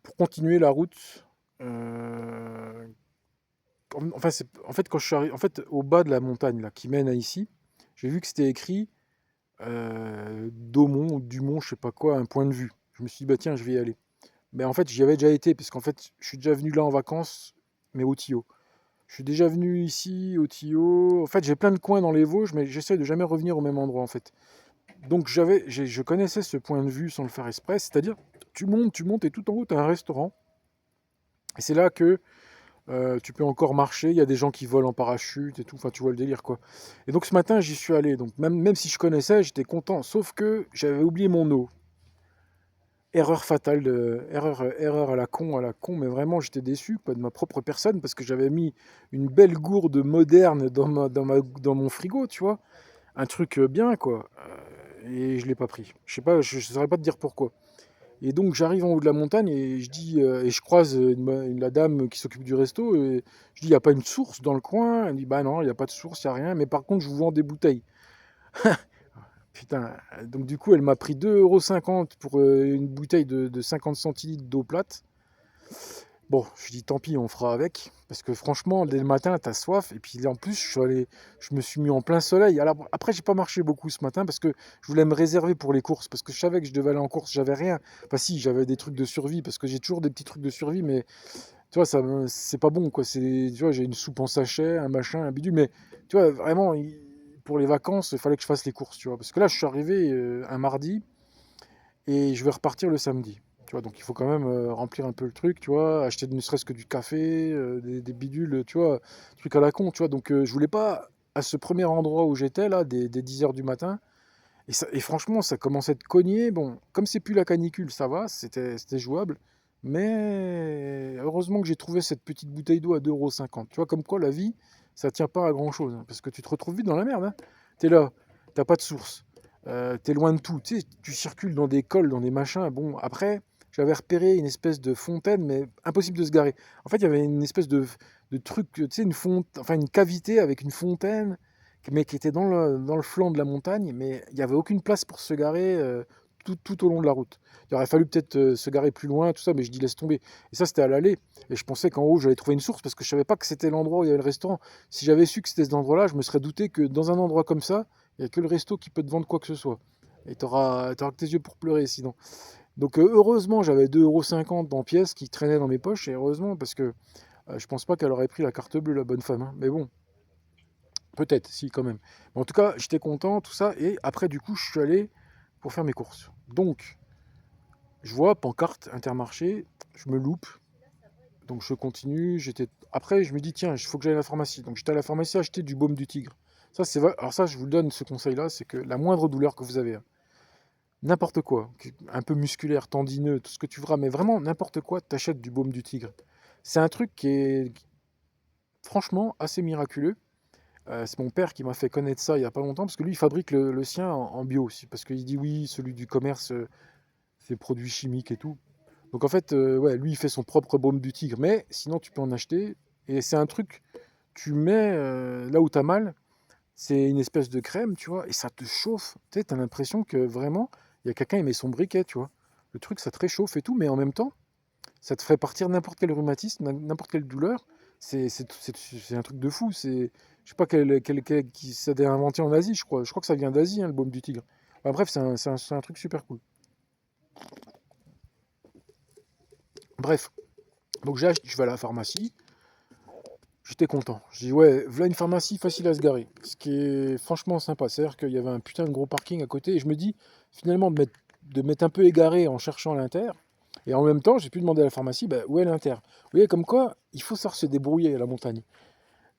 A: pour continuer la route. euh, Enfin, en fait, quand je suis arrivé, en fait, au bas de la montagne là, qui mène à ici, j'ai vu que c'était écrit Daumont ou Dumont, je sais pas quoi, un point de vue. Je me suis dit, bah tiens, je vais y aller. Mais en fait, j'y avais déjà été, parce qu'en fait, je suis déjà venu là en vacances, mais au Tio. Je suis déjà venu ici, au Tio. En fait, j'ai plein de coins dans les Vosges, mais j'essaie de jamais revenir au même endroit, en fait. Donc, je connaissais ce point de vue sans le faire exprès, c'est-à-dire, tu montes, et tout en haut, tu as un restaurant. Et c'est là que tu peux encore marcher, il y a des gens qui volent en parachute et tout, enfin, tu vois le délire, quoi. Et donc, ce matin, j'y suis allé. Donc, même si je connaissais, j'étais content, sauf que j'avais oublié mon eau. Erreur fatale, erreur à la con, mais vraiment j'étais déçu quoi, de ma propre personne parce que j'avais mis une belle gourde moderne dans mon frigo, tu vois, un truc bien quoi, et je l'ai pas pris. Je sais pas, je saurais pas te dire pourquoi. Et donc j'arrive en haut de la montagne et je dis et je croise la dame qui s'occupe du resto et je dis il y a pas une source dans le coin? Elle dit bah non, il y a pas de source, il y a rien, mais par contre je vous vends des bouteilles. Putain, donc du coup, elle m'a pris 2,50 € pour une bouteille de 50 centilitres d'eau plate. Bon, je dis tant pis, on fera avec. Parce que franchement, dès le matin, t'as soif. Et puis en plus, je me suis mis en plein soleil. Alors après, j'ai pas marché beaucoup ce matin parce que je voulais me réserver pour les courses. Parce que je savais que je devais aller en course. J'avais rien. Enfin, si, j'avais des trucs de survie. Parce que j'ai toujours des petits trucs de survie. Mais tu vois, c'est pas bon, quoi. Tu vois, j'ai une soupe en sachet, un machin, un bidule. Mais tu vois, vraiment, pour les vacances, il fallait que je fasse les courses. Tu vois. Parce que là, je suis arrivé un mardi et je vais repartir le samedi. Tu vois, donc il faut quand même remplir un peu le truc, tu vois, acheter ne serait-ce que du café, des bidules, tu vois, trucs à la con, tu vois. Donc je voulais pas, à ce premier endroit où j'étais, là, des 10 heures du matin, et franchement, ça commençait à te cogner. Bon, comme c'est plus la canicule, ça va, c'était jouable. Mais heureusement que j'ai trouvé cette petite bouteille d'eau à 2,50 €. Tu vois, comme quoi la vie, ça tient pas à grand-chose, hein, parce que tu te retrouves vite dans la merde, hein. T'es là, t'as pas de source, t'es loin de tout. Tu sais, tu circules dans des cols, dans des machins. Bon, après, j'avais repéré une espèce de fontaine, mais impossible de se garer. En fait, il y avait une espèce de truc, tu sais, enfin une cavité avec une fontaine, mais qui était dans le flanc de la montagne, mais il n'y avait aucune place pour se garer tout au long de la route. Il aurait fallu peut-être se garer plus loin, tout ça, mais je dis laisse tomber. Et ça, c'était à l'aller. Et je pensais qu'en haut, j'allais trouver une source parce que je savais pas que c'était l'endroit où il y avait le restaurant. Si j'avais su que c'était cet endroit-là, je me serais douté que dans un endroit comme ça, il n'y a que le resto qui peut te vendre quoi que ce soit. Et t'auras que tes yeux pour pleurer sinon. Donc heureusement, j'avais 2,50 € en pièces qui traînaient dans mes poches. Et heureusement, parce que je pense pas qu'elle aurait pris la carte bleue, la bonne femme, hein. Mais bon, Peut-être, si, quand même. Mais en tout cas, j'étais content, tout ça. Et après, du coup, je suis allé pour faire mes courses. Donc, je vois, pancarte, Intermarché, je me loupe. Donc, je continue. Après, je me dis, tiens, il faut que j'aille à la pharmacie. Donc, j'étais à la pharmacie acheter du baume du tigre. Ça, c'est vrai. Alors, ça, je vous donne ce conseil-là, c'est que la moindre douleur que vous avez, hein, n'importe quoi, un peu musculaire, tendineux, tout ce que tu voudras, mais vraiment n'importe quoi, t'achètes du baume du tigre. C'est un truc qui est franchement assez miraculeux. C'est mon père qui m'a fait connaître ça il y a pas longtemps, parce que lui, il fabrique le sien en bio aussi, parce qu'il dit oui, celui du commerce, c'est produits chimiques et tout. Donc en fait, ouais, lui, il fait son propre baume du tigre, mais sinon, tu peux en acheter. Et c'est un truc, tu mets là où t'as mal, c'est une espèce de crème, tu vois, et ça te chauffe. Tu sais, t'as l'impression que vraiment, il y a quelqu'un qui met son briquet, tu vois. Le truc, ça te réchauffe et tout, mais en même temps, ça te ferait partir n'importe quel rhumatisme, n'importe quelle douleur. C'est un truc de fou. Je sais pas qui ça a été inventé en Asie, je crois. Je crois que ça vient d'Asie, hein, le baume du tigre. Enfin, bref, c'est un truc super cool. Bref, donc je vais à la pharmacie. J'étais content. Je dis, ouais, voilà une pharmacie facile à se garer. Ce qui est franchement sympa. C'est-à-dire qu'il y avait un putain de gros parking à côté. Et je me dis, finalement, de m'être un peu égaré en cherchant l'inter. Et en même temps, j'ai pu demander à la pharmacie, bah, où est l'inter? Vous voyez, comme quoi, il faut savoir se débrouiller à la montagne.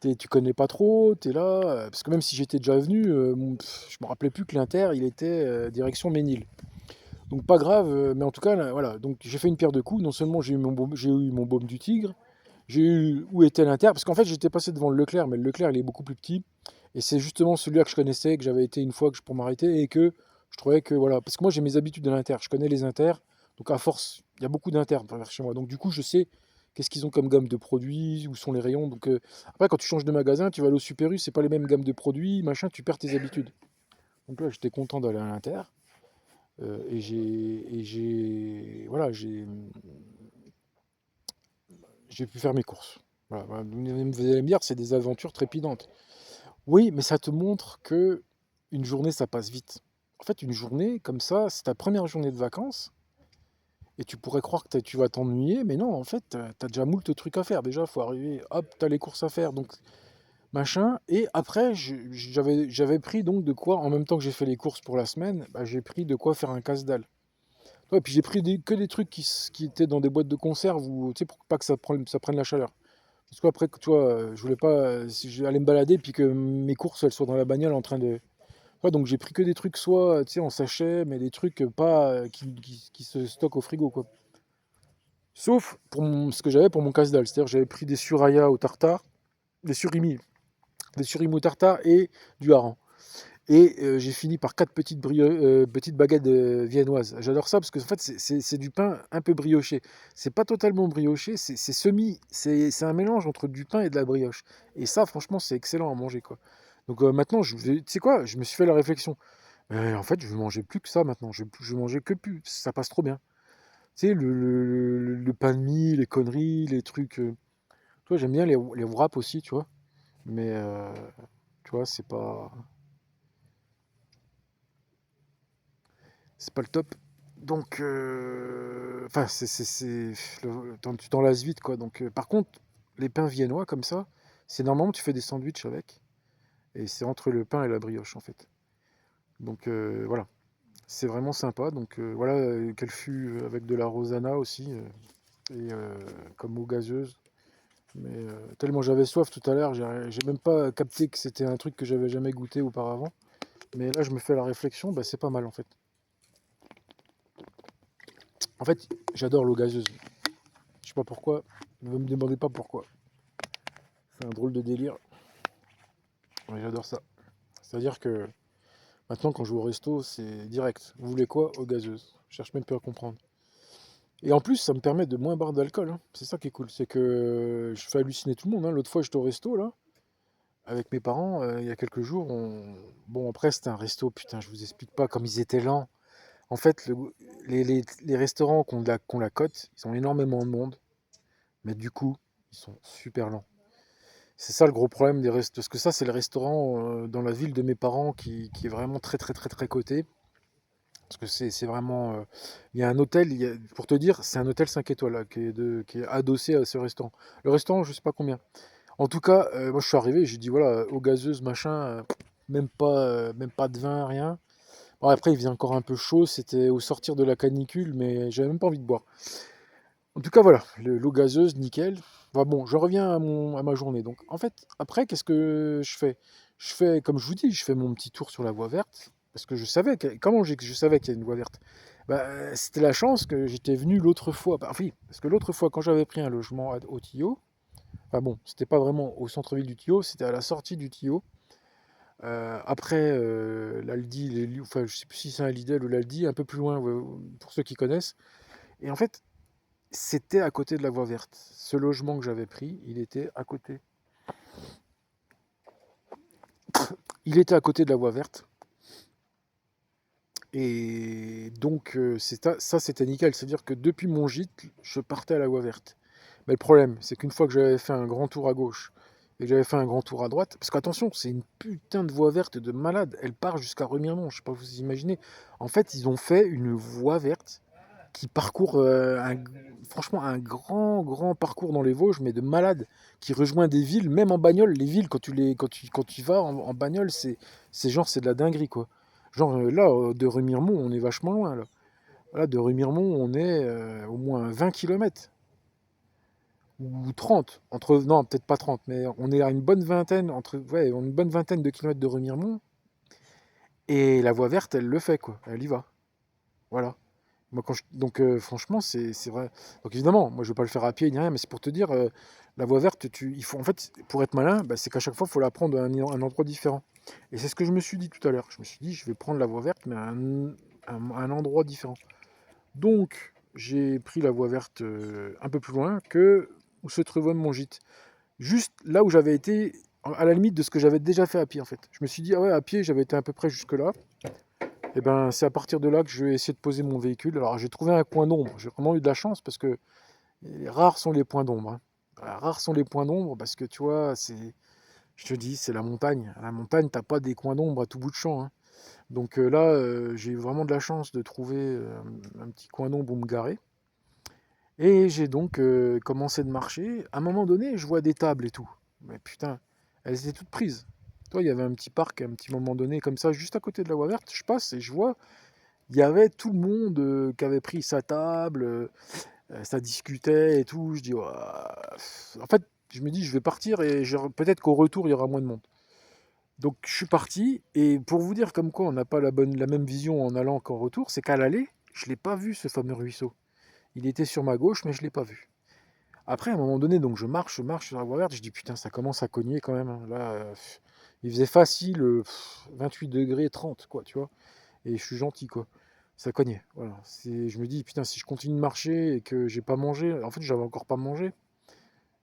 A: Tu connais pas trop, t'es là. Parce que même si j'étais déjà venu, je me rappelais plus que l'Inter, il était direction Ménil. Donc pas grave, mais en tout cas, là, voilà. Donc j'ai fait une pierre de coups. Non seulement j'ai eu mon baume du tigre, j'ai eu où était l'Inter, parce qu'en fait j'étais passé devant le Leclerc, mais le Leclerc il est beaucoup plus petit. Et c'est justement celui-là que je connaissais, que j'avais été une fois pour m'arrêter, et que je trouvais que voilà. Parce que moi j'ai mes habitudes de l'Inter, je connais les Inter, donc à force, il y a beaucoup d'Inter vers chez moi. Donc du coup je sais qu'est-ce qu'ils ont comme gamme de produits, où sont les rayons. Donc après quand tu changes de magasin, tu vas aller au Super U, c'est pas les mêmes gammes de produits, machin, tu perds tes habitudes. Donc là j'étais content d'aller à l'Inter. Voilà, j'ai pu faire mes courses. Voilà, voilà. Vous allez me dire, c'est des aventures trépidantes. Oui, mais ça te montre que une journée, ça passe vite. En fait, une journée comme ça, c'est ta première journée de vacances, et tu pourrais croire que tu vas t'ennuyer, mais non, en fait, t'as déjà moult trucs à faire. Déjà, il faut arriver, hop, t'as les courses à faire, donc machin. Et après, j'avais pris donc de quoi, en même temps que j'ai fait les courses pour la semaine, bah, j'ai pris de quoi faire un casse-dalle. Ouais, puis j'ai pris que des trucs qui étaient dans des boîtes de conserve, ou, tu sais, pour pas que ça prenne la chaleur. Parce qu'après, tu vois, je voulais pas, si j'allais me balader, puis que mes courses, elles soient dans la bagnole en train de... Ouais, donc j'ai pris que des trucs, soit, tu sais, en sachet, mais des trucs pas qui se stockent au frigo, quoi. Sauf pour ce que j'avais pour mon casse-dalle. C'est-à-dire j'avais pris des suraya au tartare, des surimi, des surimi au tartare et du hareng. Et j'ai fini par 4 petites baguettes viennoises. J'adore ça parce que en fait, c'est du pain un peu brioché. C'est pas totalement brioché, c'est semi. C'est un mélange entre du pain et de la brioche. Et ça, franchement, c'est excellent à manger, quoi. Donc maintenant, tu sais quoi, je me suis fait la réflexion. En fait, je veux manger plus que ça maintenant. Je veux manger que plus. Ça passe trop bien. Tu sais, le pain de mie, les conneries, les trucs. Tu vois, j'aime bien les wraps aussi, tu vois. Mais tu vois, c'est pas le top. Donc, enfin, tu t'en lasses vite, quoi. Donc, par contre, les pains viennois comme ça, c'est normalement tu fais des sandwichs avec, et c'est entre le pain et la brioche en fait. Donc voilà, c'est vraiment sympa. Donc voilà, quel fut avec de la Rosana aussi, et comme eau gazeuse. Mais tellement j'avais soif tout à l'heure, j'ai même pas capté que c'était un truc que j'avais jamais goûté auparavant. Mais là, je me fais la réflexion, bah, c'est pas mal en fait. En fait, j'adore l'eau gazeuse. Je sais pas pourquoi. Ne me demandez pas pourquoi. C'est un drôle de délire. Mais j'adore ça. C'est-à-dire que maintenant, quand je vais au resto, c'est direct. Vous voulez quoi? Eau gazeuse. Je cherche même pas à comprendre. Et en plus, ça me permet de moins boire d'alcool, hein. C'est ça qui est cool. C'est que je fais halluciner tout le monde, hein. L'autre fois, j'étais au resto, là, avec mes parents, il y a quelques jours. Bon, après, c'était un resto, putain, je vous explique pas comme ils étaient lents. En fait, les restaurants qui ont la cote, ils ont énormément de monde. Mais du coup, ils sont super lents. C'est ça le gros problème des restos. Parce que ça, c'est le restaurant dans la ville de mes parents qui est vraiment très très très très coté. Parce que c'est vraiment. Il y a un hôtel, pour te dire, c'est un hôtel 5 étoiles là, qui est adossé à ce restaurant. Le restaurant, je sais pas combien. En tout cas, moi je suis arrivé, j'ai dit voilà, eau gazeuse, machin, même pas de vin, rien. Bon, après, il faisait encore un peu chaud, c'était au sortir de la canicule, mais j'avais même pas envie de boire. En tout cas, voilà, l'eau gazeuse, nickel. Enfin, bon, je reviens à ma journée. Donc, en fait, après, qu'est-ce que je fais? Je fais, comme je vous dis, je fais mon petit tour sur la voie verte, parce que comment je savais qu'il y a une voie verte? Bah, c'était la chance que j'étais venu l'autre fois. Bah, oui, parce que l'autre fois, quand j'avais pris un logement au Tillot, enfin bon, c'était pas vraiment au centre-ville du Tillot, c'était à la sortie du Tillot. Après l'Aldi, enfin je sais plus si c'est un Lidl ou l'Aldi, un peu plus loin ouais, pour ceux qui connaissent. Et en fait, c'était à côté de la voie verte. Ce logement que j'avais pris, il était à côté. Il était à côté de la voie verte. Et donc ça c'était nickel. C'est-à-dire que depuis mon gîte, je partais à la voie verte. Mais le problème, c'est qu'une fois que j'avais fait un grand tour à gauche et que j'avais fait un grand tour à droite, parce qu'attention, c'est une putain de voie verte de malade. Elle part jusqu'à Remiremont. Je sais pas si vous imaginez. En fait, ils ont fait une voie verte qui parcourt franchement un grand parcours dans les Vosges, mais de malade, qui rejoint des villes, même en bagnole. Les villes, quand tu y vas en bagnole, c'est de la dinguerie, quoi. Genre là, de Remiremont, on est vachement loin, là. Là, de Remiremont, on est au moins 20 kilomètres ou 30, non, peut-être pas 30, mais on est à une bonne vingtaine, ouais, une bonne vingtaine de kilomètres de Remiremont, et la voie verte, elle le fait, quoi. Elle y va. Voilà. Moi, donc, franchement, c'est vrai. Donc, évidemment, moi, je ne vais pas le faire à pied ni rien, mais c'est pour te dire, la voie verte, il faut, en fait, pour être malin, bah, c'est qu'à chaque fois, il faut la prendre à un endroit différent. Et c'est ce que je me suis dit tout à l'heure. Je me suis dit, je vais prendre la voie verte, mais à un endroit différent. Donc, j'ai pris la voie verte un peu plus loin que où se trouvait mon gîte. Juste là où j'avais été, à la limite de ce que j'avais déjà fait à pied, en fait. Je me suis dit, ah ouais, à pied, j'avais été à peu près jusque-là. Et ben, c'est à partir de là que je vais essayer de poser mon véhicule. Alors, j'ai trouvé un coin d'ombre. J'ai vraiment eu de la chance parce que rares sont les points d'ombre, hein. Rares sont les points d'ombre parce que tu vois, je te dis, c'est la montagne. À la montagne, t'as pas des coins d'ombre à tout bout de champ, hein. Donc là, j'ai eu vraiment de la chance de trouver un petit coin d'ombre où me garer. Et j'ai donc commencé de marcher. À un moment donné, je vois des tables et tout. Mais putain, elles étaient toutes prises. Toi, il y avait un petit parc à un petit moment donné, comme ça, juste à côté de la voie verte. Je passe et je vois, il y avait tout le monde qui avait pris sa table, ça discutait et tout. Je dis, ouah. En fait, je me dis, je vais partir et peut-être qu'au retour, il y aura moins de monde. Donc, je suis parti et pour vous dire comme quoi on n'a pas la même vision en allant qu'en retour, c'est qu'à l'aller, je l'ai pas vu ce fameux ruisseau. Il était sur ma gauche, mais je l'ai pas vu. Après, à un moment donné, donc je marche sur la voie verte, je dis putain, ça commence à cogner quand même, hein. Là, il faisait facile 28 degrés 30, quoi, tu vois. Et je suis gentil, quoi. Ça cognait, voilà. Je me dis, putain, si je continue de marcher et que j'ai pas mangé, en fait, j'avais encore pas mangé,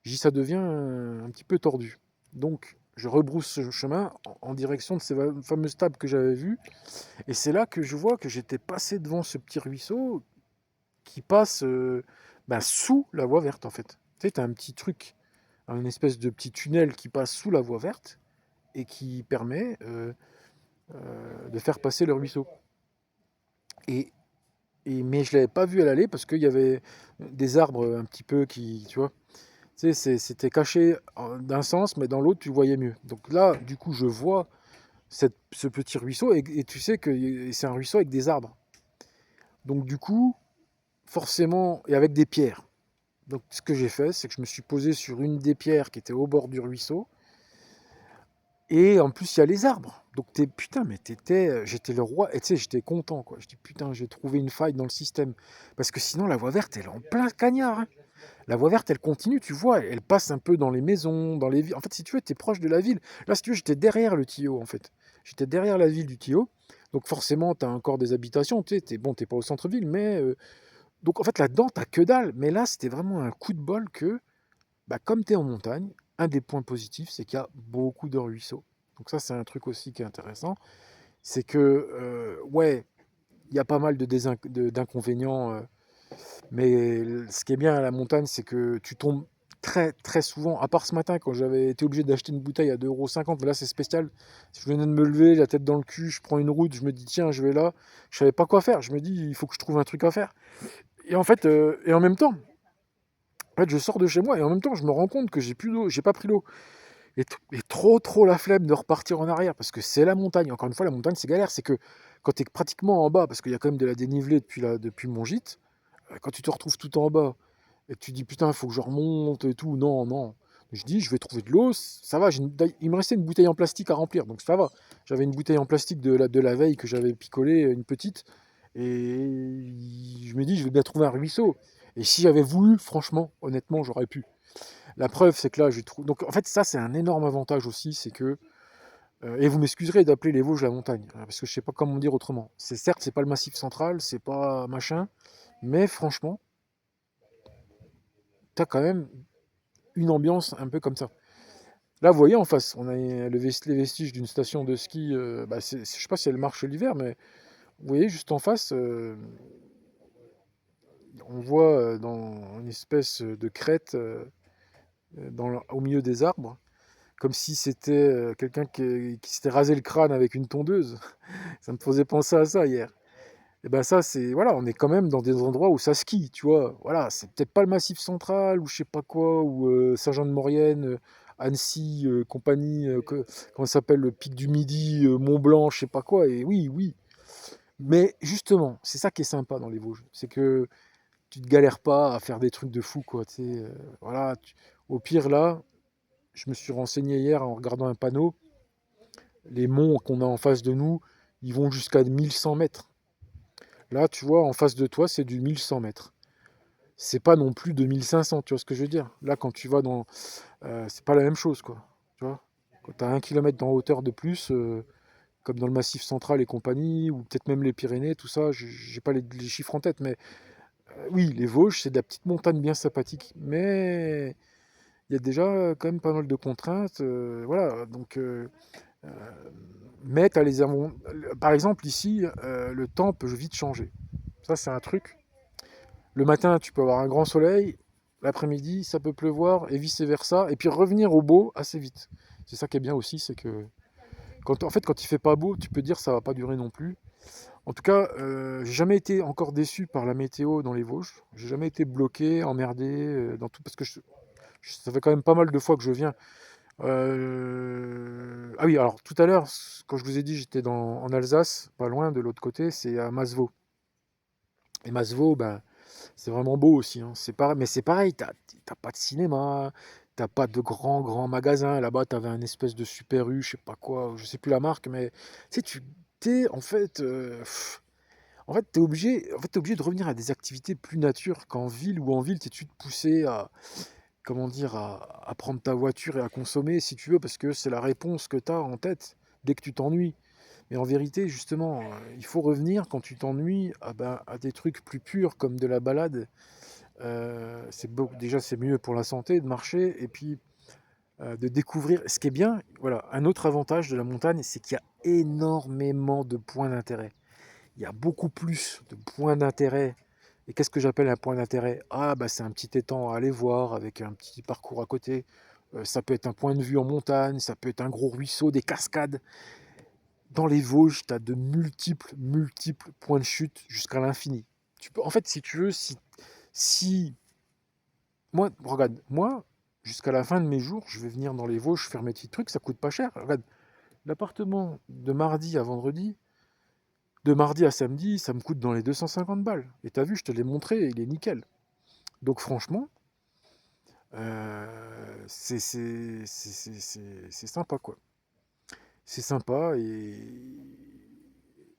A: ça devient un petit peu tordu. Donc, je rebrousse ce chemin en direction de ces fameuses tables que j'avais vues. Et c'est là que je vois que j'étais passé devant ce petit ruisseau qui passe bah, sous la voie verte, en fait. Tu sais, t'as un petit truc, une espèce de petit tunnel qui passe sous la voie verte et qui permet de faire passer le ruisseau. Et mais je l'avais pas vu à l'aller parce qu'il y avait des arbres un petit peu qui, tu vois, tu sais, c'était caché d'un sens, mais dans l'autre, tu voyais mieux. Donc là, du coup, je vois ce petit ruisseau et tu sais que c'est un ruisseau avec des arbres. Donc du coup, forcément, et avec des pierres. Donc ce que j'ai fait, c'est que je me suis posé sur une des pierres qui était au bord du ruisseau. Et en plus, il y a les arbres. Donc putain, mais j'étais le roi. Et tu sais, j'étais content, quoi. Je dis putain, j'ai trouvé une faille dans le système. Parce que sinon, la voie verte, elle est en plein cagnard, hein. La voie verte, elle continue, tu vois, elle passe un peu dans les maisons, dans les villes. En fait, si tu veux, t'es proche de la ville. Là, si tu veux, j'étais derrière le Tillot, en fait. J'étais derrière la ville du Tillot. Donc forcément, t'as encore des habitations. Tu sais, t'es pas au centre-ville, mais donc en fait, là-dedans, t'as que dalle. Mais là, c'était vraiment un coup de bol que, bah, comme t'es en montagne, un des points positifs, c'est qu'il y a beaucoup de ruisseaux. Donc ça, c'est un truc aussi qui est intéressant. C'est que, ouais, il y a pas mal d'inconvénients. Mais ce qui est bien à la montagne, c'est que tu tombes très très souvent, à part ce matin quand j'avais été obligé d'acheter une bouteille à 2,50 €, mais là c'est spécial. Si je venais de me lever, la tête dans le cul, je prends une route, je me dis tiens, je vais là, je savais pas quoi faire. Je me dis il faut que je trouve un truc à faire. Et en fait, et en même temps, En fait, je sors de chez moi et en même temps, je me rends compte que j'ai plus d'eau, j'ai pas pris l'eau. Et trop la flemme de repartir en arrière parce que c'est la montagne. Encore une fois, la montagne, c'est galère. C'est que quand tu es pratiquement en bas, parce qu'il y a quand même de la dénivelée depuis mon gîte, quand tu te retrouves tout en bas et que tu dis putain, il faut que je remonte et tout, non, non. Je dis, je vais trouver de l'eau, ça va. Il me restait une bouteille en plastique à remplir, donc ça va. J'avais une bouteille en plastique de la veille que j'avais picolée, une petite, et je me dis, je vais bien trouver un ruisseau. Et si j'avais voulu, franchement, honnêtement, j'aurais pu. La preuve, c'est que là, je trouve. Donc, en fait, ça, c'est un énorme avantage aussi, c'est que. Et vous m'excuserez d'appeler les Vosges la montagne, hein, parce que je sais pas comment dire autrement. C'est certes, c'est pas le Massif central, c'est pas machin, mais franchement, t'as quand même une ambiance un peu comme ça. Là, vous voyez en face, on a les vestiges d'une station de ski. Bah, je sais pas si elle marche l'hiver, mais vous voyez juste en face, on voit dans une espèce de crête au milieu des arbres, comme si c'était quelqu'un qui s'était rasé le crâne avec une tondeuse. Ça me faisait penser à ça hier. Et ben ça, c'est voilà, on est quand même dans des endroits où ça skie, tu vois. Voilà, c'est peut-être pas le Massif central ou je sais pas quoi, ou Saint-Jean-de-Maurienne, Annecy, compagnie, comment ça s'appelle, le Pic du Midi, Mont-Blanc, je sais pas quoi. Et oui, oui. Mais justement, c'est ça qui est sympa dans les Vosges, c'est que tu te galères pas à faire des trucs de fou, quoi. Tu sais, voilà. Au pire là, je me suis renseigné hier en regardant un panneau. Les monts qu'on a en face de nous, ils vont jusqu'à 1100 mètres. Là, tu vois, en face de toi, c'est du 1100 mètres. C'est pas non plus 2500, tu vois ce que je veux dire. Là, quand tu vas dans... c'est pas la même chose, quoi. Tu vois, quand tu as 1 kilomètre en hauteur de plus, comme dans le Massif central et compagnie, ou peut-être même les Pyrénées, tout ça, j'ai pas les chiffres en tête, mais oui, les Vosges, c'est de la petite montagne bien sympathique. Mais il y a déjà quand même pas mal de contraintes. Voilà, donc... euh, mais t'as par exemple, ici, le temps peut vite changer. Ça, c'est un truc. Le matin, tu peux avoir un grand soleil, l'après-midi, ça peut pleuvoir, et vice-versa, et puis revenir au beau assez vite. C'est ça qui est bien aussi, c'est que en fait, quand il fait pas beau, tu peux dire que ça va pas durer non plus. En tout cas, j'ai jamais été encore déçu par la météo dans les Vosges. J'ai jamais été bloqué, emmerdé dans tout, parce que ça fait quand même pas mal de fois que je viens. Ah oui, alors tout à l'heure, quand je vous ai dit j'étais en Alsace, pas loin de l'autre côté, c'est à Masevaux. Et Masevaux, ben, c'est vraiment beau aussi, hein. C'est pareil, mais c'est pareil, t'as pas de cinéma, t'as pas de grands magasins. Là-bas, t'avais un espèce de Super U, je sais pas quoi, je sais plus la marque, mais tu sais, t'es en fait, t'es obligé de revenir à des activités plus nature qu'en ville, ou en ville, t'es tout de suite poussé à, comment dire, à prendre ta voiture et à consommer si tu veux, parce que c'est la réponse que t'as en tête dès que tu t'ennuies. Mais en vérité, justement, il faut revenir quand tu t'ennuies à des trucs plus purs comme de la balade. Déjà, c'est mieux pour la santé de marcher et puis de découvrir. Ce qui est bien, voilà, un autre avantage de la montagne, c'est qu'il y a énormément de points d'intérêt. Il y a beaucoup plus de points d'intérêt. Et qu'est-ce que j'appelle un point d'intérêt? Ah, bah, c'est un petit étang à aller voir avec un petit parcours à côté. Ça peut être un point de vue en montagne, ça peut être un gros ruisseau, des cascades. Dans les Vosges, tu as de multiples points de chute jusqu'à l'infini. En fait, si tu veux, si moi, regarde, moi, jusqu'à la fin de mes jours, je vais venir dans les Vosges faire mes petits trucs, ça coûte pas cher. Regarde, l'appartement de mardi à vendredi, de mardi à samedi, ça me coûte dans les 250 balles. Et t'as vu, je te l'ai montré, il est nickel. Donc franchement, c'est sympa, quoi. C'est sympa et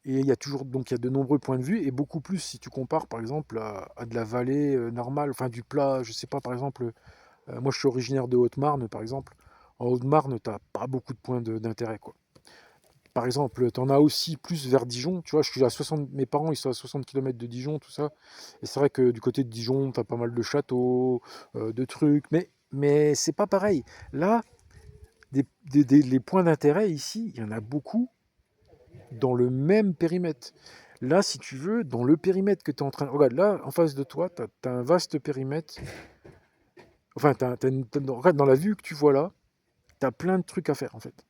A: il y a toujours, donc il y a de nombreux points de vue et beaucoup plus si tu compares par exemple à de la vallée normale, enfin du plat, je sais pas, par exemple, moi je suis originaire de Haute-Marne par exemple. En Haute-Marne, t'as pas beaucoup de points d'intérêt, quoi. Par exemple, tu en as aussi plus vers Dijon, tu vois, je suis à 60, mes parents ils sont à 60 km de Dijon, tout ça. Et c'est vrai que du côté de Dijon, tu as pas mal de châteaux, de trucs, mais c'est pas pareil. Là, les points d'intérêt ici, il y en a beaucoup dans le même périmètre. Là, si tu veux, dans le périmètre que tu es en train... Regarde, là, en face de toi, tu as un vaste périmètre. Enfin, regarde, dans la vue que tu vois là, tu as plein de trucs à faire, en fait.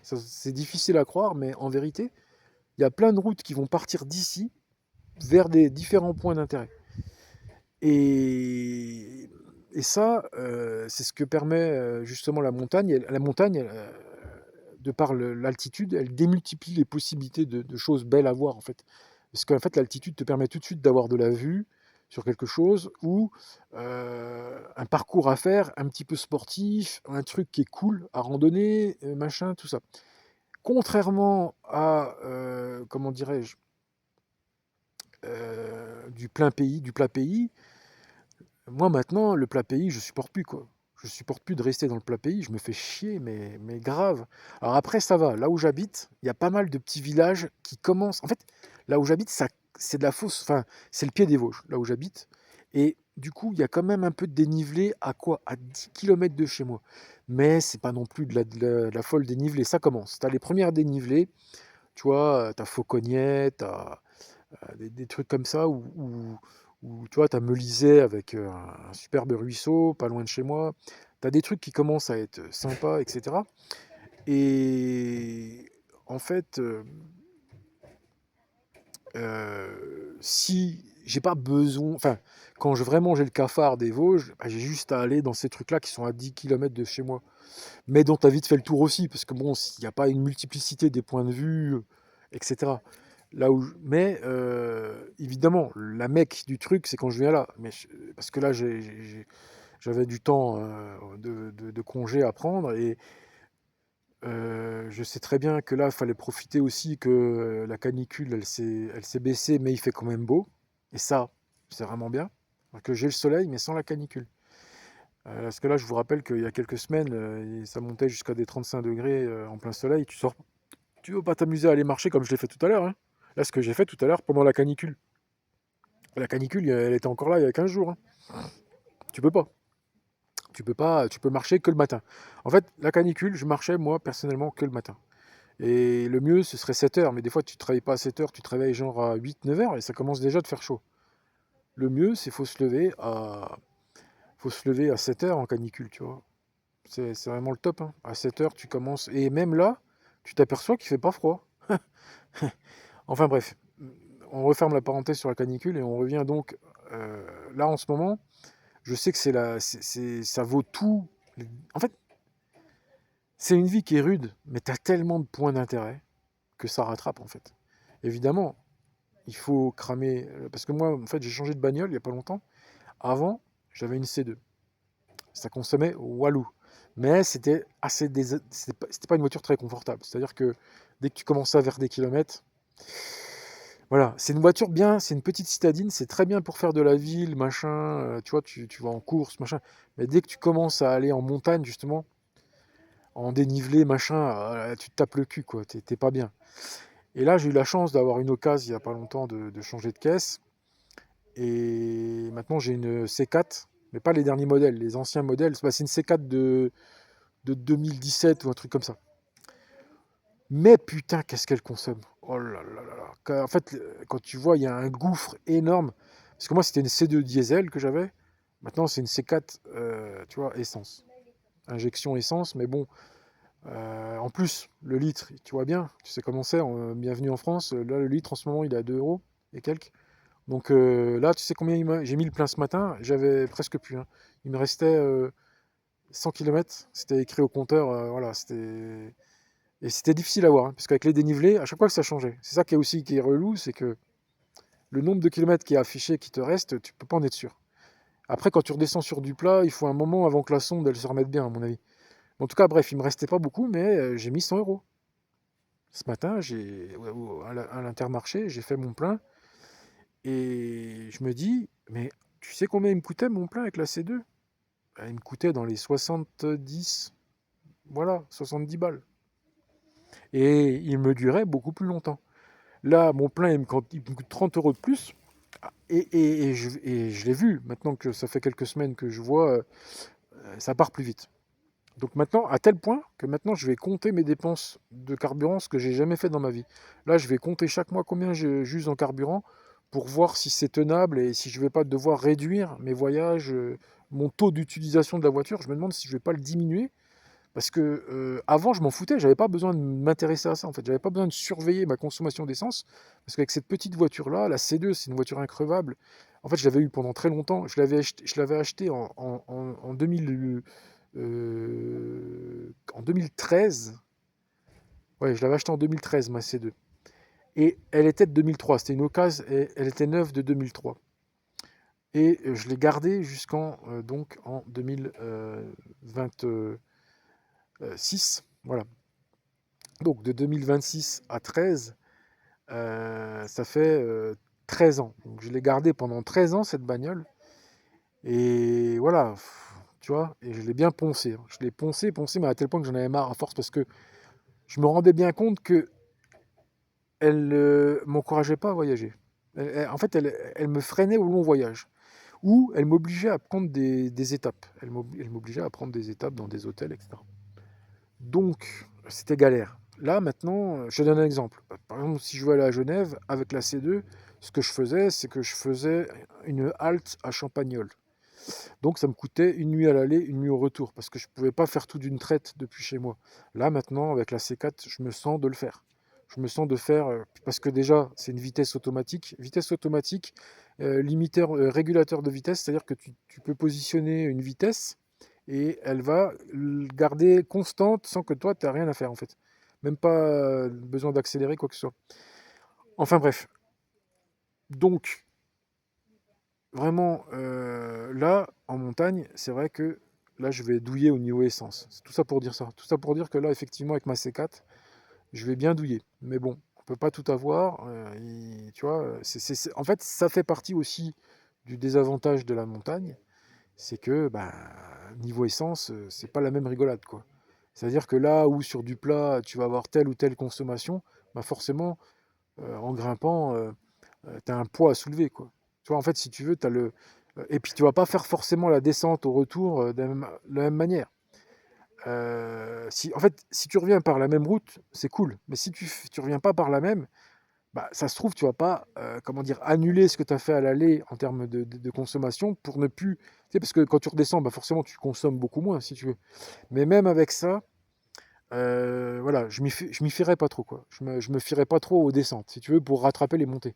A: C'est difficile à croire, mais en vérité, il y a plein de routes qui vont partir d'ici vers des différents points d'intérêt. Et
C: Et ça, c'est ce que permet justement la montagne. La montagne, de par l'altitude, elle démultiplie les possibilités de choses belles à voir en fait. Parce qu'en fait, l'altitude te permet tout de suite d'avoir de la vue sur quelque chose ou un parcours à faire un petit peu sportif, un truc qui est cool à randonner, machin, tout ça. Contrairement à, comment dirais-je, du plein pays, du plat pays, moi maintenant, le plat pays, je supporte plus quoi. Je supporte plus de rester dans le plat pays, je me fais chier, mais grave. Alors après, ça va. Là où j'habite, il y a pas mal de petits villages qui commencent. En fait, là où j'habite, ça, c'est de la fausse. Enfin, c'est le pied des Vosges, là où j'habite. Et du coup, il y a quand même un peu de dénivelé à quoi? À 10 kilomètres de chez moi. Mais c'est pas non plus de la folle dénivelée. Ça commence. T'as les premières dénivelées, tu vois, t'as Faucognet, t'as des trucs comme ça où, tu vois, tu as Melisay avec un superbe ruisseau, pas loin de chez moi. Tu as des trucs qui commencent à être sympas, etc. Et en fait, si j'ai pas besoin, enfin, quand vraiment j'ai le cafard des Vosges, bah, j'ai juste à aller dans ces trucs-là qui sont à 10 kilomètres de chez moi, mais dont tu as vite fait le tour aussi, parce que bon, il n'y a pas une multiplicité des points de vue, etc. Là où mais évidemment, la mecque du truc, c'est quand je viens là. Parce que là, j'avais du temps de congé à prendre et je sais très bien que là, il fallait profiter aussi que la canicule, elle s'est baissée, mais il fait quand même beau. Et ça, c'est vraiment bien. Que j'ai le soleil, mais sans la canicule. Parce que là, je vous rappelle qu'il y a quelques semaines, ça montait jusqu'à des 35 degrés en plein soleil. Tu veux pas t'amuser à aller marcher comme je l'ai fait tout à l'heure, hein. Là, ce que j'ai fait tout à l'heure pendant la canicule. La canicule, elle était encore là il y a 15 jours, hein. Tu peux pas. Tu peux pas, tu peux marcher que le matin. En fait, la canicule, je marchais moi personnellement que le matin. Et le mieux, ce serait 7 heures, mais des fois tu ne travailles pas à 7 heures, tu travailles genre à 8, 9 heures et ça commence déjà à te faire chaud. Le mieux, c'est faut se lever à 7 heures en canicule, tu vois. C'est vraiment le top, hein. À 7 heures, tu commences. Et même là, tu t'aperçois qu'il fait pas froid. Enfin bref, on referme la parenthèse sur la canicule et on revient donc là en ce moment. Je sais que ça vaut tout. En fait, c'est une vie qui est rude, mais tu as tellement de points d'intérêt que ça rattrape en fait. Évidemment, il faut cramer. Parce que moi, en fait, j'ai changé de bagnole il n'y a pas longtemps. Avant, j'avais une C2. Ça consommait walou. Mais c'était pas une voiture très confortable. C'est-à-dire que dès que tu commençais à faire des kilomètres, voilà, c'est une voiture bien, c'est une petite citadine, c'est très bien pour faire de la ville, machin, tu vois, tu vas en course, machin. Mais dès que tu commences à aller en montagne, justement, en dénivelé, machin, tu te tapes le cul, quoi, t'es pas bien. Et là, j'ai eu la chance d'avoir une occasion il y a pas longtemps de changer de caisse. Et maintenant, j'ai une C4, mais pas les derniers modèles, les anciens modèles. C'est une C4 de 2017 ou un truc comme ça. Mais putain, qu'est-ce qu'elle consomme. Oh là là là là. En fait, quand tu vois, il y a un gouffre énorme. Parce que moi, c'était une C2 diesel que j'avais. Maintenant, c'est une C4, tu vois, essence. Injection essence, mais bon. En plus, le litre, tu vois bien, tu sais comment c'est, bienvenue en France. Là, le litre, en ce moment, il est à 2 euros et quelques. Donc là, tu sais combien j'ai mis le plein ce matin? J'avais presque plus, hein. Il me restait 100 km. C'était écrit au compteur. Voilà, et c'était difficile à voir, hein, parce qu'avec les dénivelés, à chaque fois que ça changeait. C'est ça qui est relou, c'est que le nombre de kilomètres qui est affiché, qui te reste, tu peux pas en être sûr. Après, quand tu redescends sur du plat, il faut un moment avant que la sonde elle se remette bien, à mon avis. En tout cas, bref, il me restait pas beaucoup, mais j'ai mis 100 euros. Ce matin, à l'Intermarché, j'ai fait mon plein et je me dis, mais tu sais combien il me coûtait mon plein avec la C2? Ben, il me coûtait dans les 70, voilà, 70 balles. Et il me durait beaucoup plus longtemps. Là, mon plein, il me coûte 30 euros de plus. Et je l'ai vu, maintenant que ça fait quelques semaines que je vois, ça part plus vite. Donc maintenant, à tel point que maintenant, je vais compter mes dépenses de carburant, ce que j'ai jamais fait dans ma vie. Là, je vais compter chaque mois combien j'use en carburant pour voir si c'est tenable et si je ne vais pas devoir réduire mes voyages, mon taux d'utilisation de la voiture. Je me demande si je ne vais pas le diminuer Parce que avant, je m'en foutais, j'avais pas besoin de m'intéresser à ça en fait. J'avais pas besoin de surveiller ma consommation d'essence. Parce qu'avec cette petite voiture-là, la C2, c'est une voiture increvable. En fait, je l'avais eu pendant très longtemps. Je l'avais acheté en 2000, en 2013. Ouais, je l'avais acheté en 2013, ma C2. Et elle était de 2003. C'était une occasion, et elle était neuve de 2003. Et je l'ai gardée jusqu'en donc en 2026. Voilà. Donc de 2026 à 13, ça fait 13 ans. Donc je l'ai gardée pendant 13 ans, cette bagnole. Et voilà, tu vois, et je l'ai bien poncée, hein. Je l'ai poncée, mais à tel point que j'en avais marre à force parce que je me rendais bien compte que elle m'encourageait pas à voyager. En fait, elle me freinait au long voyage. Ou elle m'obligeait à prendre des étapes. Elle m'obligeait à prendre des étapes dans des hôtels, etc. Donc, c'était galère. Là, maintenant, je te donne un exemple. Par exemple, si je veux aller à Genève, avec la C2, ce que je faisais, c'est que je faisais une halte à Champagnole. Donc, ça me coûtait une nuit à l'aller, une nuit au retour, parce que je ne pouvais pas faire tout d'une traite depuis chez moi. Là, maintenant, avec la C4, je me sens de le faire. Je me sens de faire, parce que déjà, c'est une vitesse automatique. Vitesse automatique, limiteur, régulateur de vitesse, c'est-à-dire que tu peux positionner une vitesse et elle va le garder constante sans que toi, tu n'aies rien à faire en fait. Même pas besoin d'accélérer quoi que ce soit. Enfin bref. Donc, vraiment, là, en montagne, c'est vrai que là, je vais douiller au niveau essence. C'est tout ça pour dire ça. Tout ça pour dire que là, effectivement, avec ma C4, je vais bien douiller. Mais bon, on peut pas tout avoir. Tu vois, en fait, ça fait partie aussi du désavantage de la montagne. C'est que, bah, niveau essence, c'est pas la même rigolade, quoi. C'est-à-dire que là où sur du plat, tu vas avoir telle ou telle consommation, bah forcément, en grimpant, tu as un poids à soulever, quoi. Tu vois, en fait, si tu veux, tu as le. Et puis, tu vas pas faire forcément la descente au retour de la même manière. En fait, si tu reviens par la même route, c'est cool. Mais si tu reviens pas par la même, bah, ça se trouve, tu vas pas, comment dire, annuler ce que tu as fait à l'aller en termes de consommation pour ne plus. Tu sais, parce que quand tu redescends, bah forcément, tu consommes beaucoup moins, si tu veux. Mais même avec ça, voilà, je m'y fierais pas trop, quoi. Je me fierais pas trop aux descentes, si tu veux, pour rattraper les montées.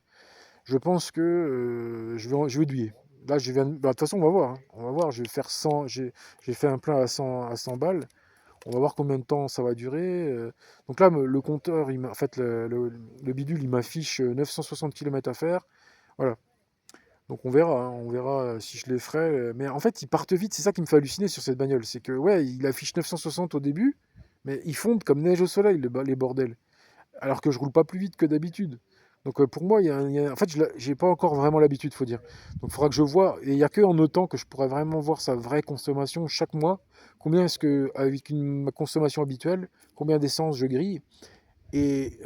C: Je pense que je vais douiller. Là, bah, de toute façon, on va voir, hein. On va voir, je vais faire 100. J'ai fait un plein à 100 balles. On va voir combien de temps ça va durer. Donc là, le compteur, en fait, le bidule, il m'affiche 960 km à faire. Voilà. Donc on verra, hein, on verra si je les ferai. Mais en fait, ils partent vite. C'est ça qui me fait halluciner sur cette bagnole. C'est que, ouais, il affiche 960 au début, mais ils fondent comme neige au soleil, les bordels. Alors que je roule pas plus vite que d'habitude. Donc pour moi, en fait, j'ai pas encore vraiment l'habitude, faut dire. Donc il faudra que je vois, et il n'y a que en notant que je pourrais vraiment voir sa vraie consommation chaque mois. Combien est-ce que, avec ma consommation habituelle, combien d'essence je grille. Et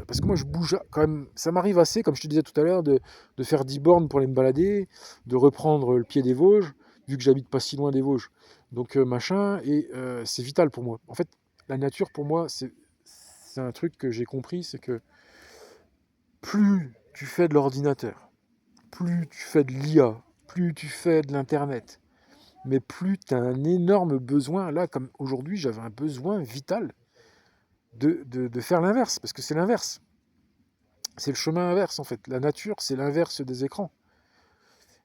C: parce que moi, je bouge quand même, ça m'arrive assez, comme je te disais tout à l'heure, de faire 10 bornes pour aller me balader, de reprendre le pied des Vosges, vu que j'habite pas si loin des Vosges. Donc machin, et c'est vital pour moi. En fait, la nature, pour moi, c'est un truc que j'ai compris, c'est que plus tu fais de l'ordinateur, plus tu fais de l'IA, plus tu fais de l'Internet, mais plus tu as un énorme besoin, là, comme aujourd'hui, j'avais un besoin vital de faire l'inverse, parce que c'est l'inverse. C'est le chemin inverse, en fait. La nature, c'est l'inverse des écrans.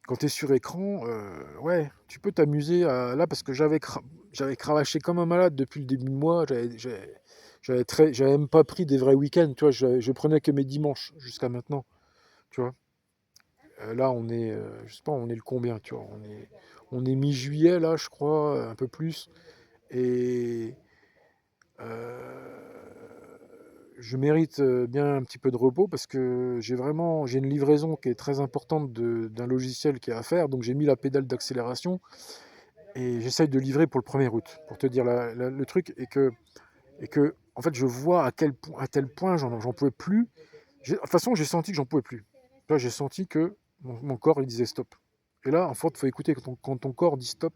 C: Quand tu es sur écran, ouais, tu peux t'amuser là, parce que j'avais cravaché comme un malade depuis le début de mois. J'avais même pas pris des vrais week-ends, tu vois. Je prenais que mes dimanches jusqu'à maintenant, tu vois. Là, je sais pas, on est le combien, tu vois. On est mi-juillet, là, je crois, un peu plus. Et je mérite bien un petit peu de repos parce que j'ai une livraison qui est très importante d'un logiciel qui est à faire. Donc j'ai mis la pédale d'accélération et j'essaye de livrer pour le 1er août. Pour te dire le truc et que en fait je vois à tel point j'en pouvais plus. De toute façon j'ai senti que j'en pouvais plus. Là j'ai senti que mon corps il disait stop. Et là en fait il faut écouter quand ton corps dit stop.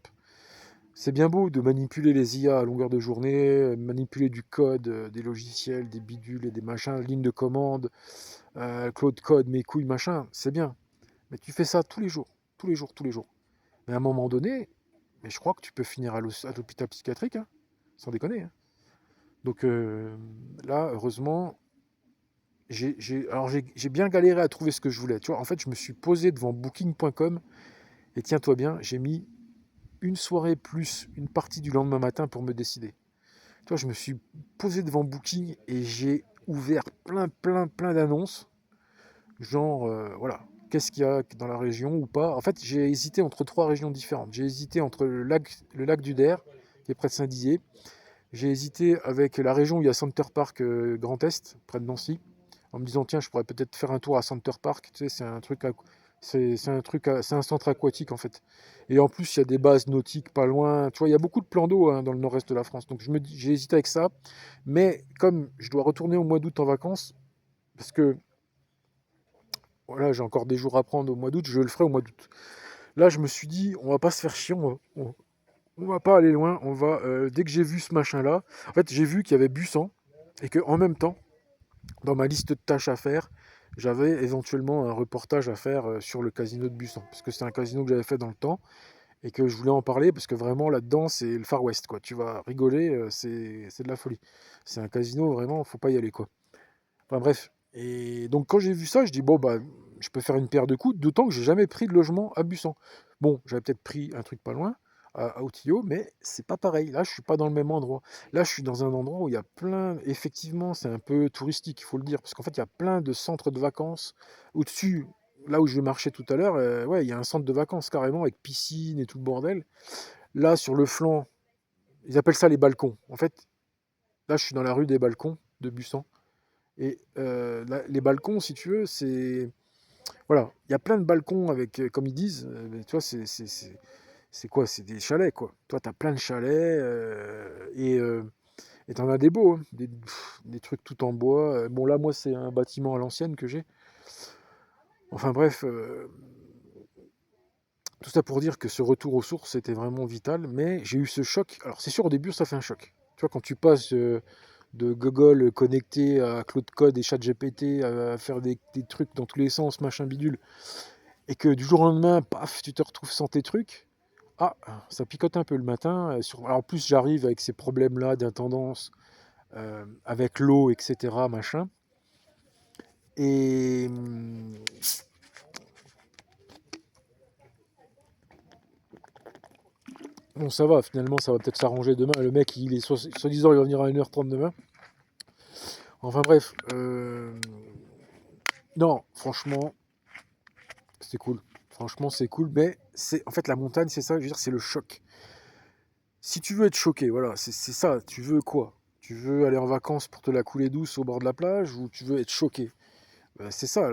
C: C'est bien beau de manipuler les IA à longueur de journée, manipuler du code, des logiciels, des bidules et des machins, lignes de commande, Claude Code, mes couilles, machin, c'est bien. Mais tu fais ça tous les jours, tous les jours, tous les jours. Mais à un moment donné, mais je crois que tu peux finir à l'hôpital psychiatrique, hein. sans déconner, hein. Donc là, heureusement, alors j'ai bien galéré à trouver ce que je voulais. Tu vois, en fait, je me suis posé devant booking.com et tiens-toi bien, j'ai mis une soirée plus une partie du lendemain matin pour me décider. Tu vois, je me suis posé devant Booking et j'ai ouvert plein d'annonces. Genre, voilà, qu'est-ce qu'il y a dans la région ou pas. En fait, j'ai hésité entre trois régions différentes. J'ai hésité entre le lac du Der, qui est près de Saint-Dizier. J'ai hésité avec la région où il y a Center Park Grand Est, près de Nancy, en me disant, tiens, je pourrais peut-être faire un tour à Center Park. Tu sais, c'est un centre aquatique en fait. Et en plus, il y a des bases nautiques pas loin. Tu vois, il y a beaucoup de plans d'eau hein, dans le nord-est de la France. Donc j'ai hésité avec ça. Mais comme je dois retourner au mois d'août en vacances, parce que voilà, j'ai encore des jours à prendre au mois d'août, je le ferai au mois d'août. Là, je me suis dit, on va pas se faire chier, on va pas aller loin. Dès que j'ai vu ce machin-là, en fait, j'ai vu qu'il y avait Busan et que en même temps, dans ma liste de tâches à faire, j'avais éventuellement un reportage à faire sur le casino de Busan, parce que c'est un casino que j'avais fait dans le temps et que je voulais en parler parce que vraiment là-dedans c'est le Far West quoi. Tu vas rigoler, c'est de la folie. C'est un casino vraiment, faut pas y aller quoi. Enfin bref. Et donc quand j'ai vu ça, je dis bon bah je peux faire une paire de coups, d'autant que j'ai jamais pris de logement à Busan. Bon, j'avais peut-être pris un truc pas loin, à Outillo, mais c'est pas pareil. Là, je suis pas dans le même endroit. Là, je suis dans un endroit où il y a plein. Effectivement, c'est un peu touristique, il faut le dire, parce qu'en fait, il y a plein de centres de vacances au-dessus. Là où je marchais tout à l'heure, ouais, il y a un centre de vacances carrément avec piscine et tout le bordel. Là, sur le flanc, ils appellent ça les balcons. En fait, là, je suis dans la rue des balcons de Busan. Et les balcons, si tu veux, c'est. Voilà, il y a plein de balcons avec, comme ils disent, tu vois, c'est quoi? C'est des chalets, quoi. Toi, tu as plein de chalets et t'en as des beaux, hein, des trucs tout en bois. Bon, là, moi, c'est un bâtiment à l'ancienne que j'ai. Enfin, bref, tout ça pour dire que ce retour aux sources était vraiment vital, mais j'ai eu ce choc. Alors, c'est sûr, au début, ça fait un choc. Tu vois, quand tu passes de Google connecté à Claude Code et ChatGPT à faire des trucs dans tous les sens, machin bidule, et que du jour au lendemain, paf, tu te retrouves sans tes trucs. Ah, ça picote un peu le matin. Alors en plus, j'arrive avec ces problèmes-là d'intendance, avec l'eau, etc. Machin. Et bon, ça va, finalement, ça va peut-être s'arranger demain. Le mec, il est soi-disant, il va venir à 1h30 demain. Enfin bref. Non, franchement, c'est cool. Franchement, c'est cool. Mais en fait, la montagne, c'est ça, je veux dire, c'est le choc. Si tu veux être choqué, voilà, c'est ça. Tu veux quoi? Tu veux aller en vacances pour te la couler douce au bord de la plage ou tu veux être choqué? C'est ça.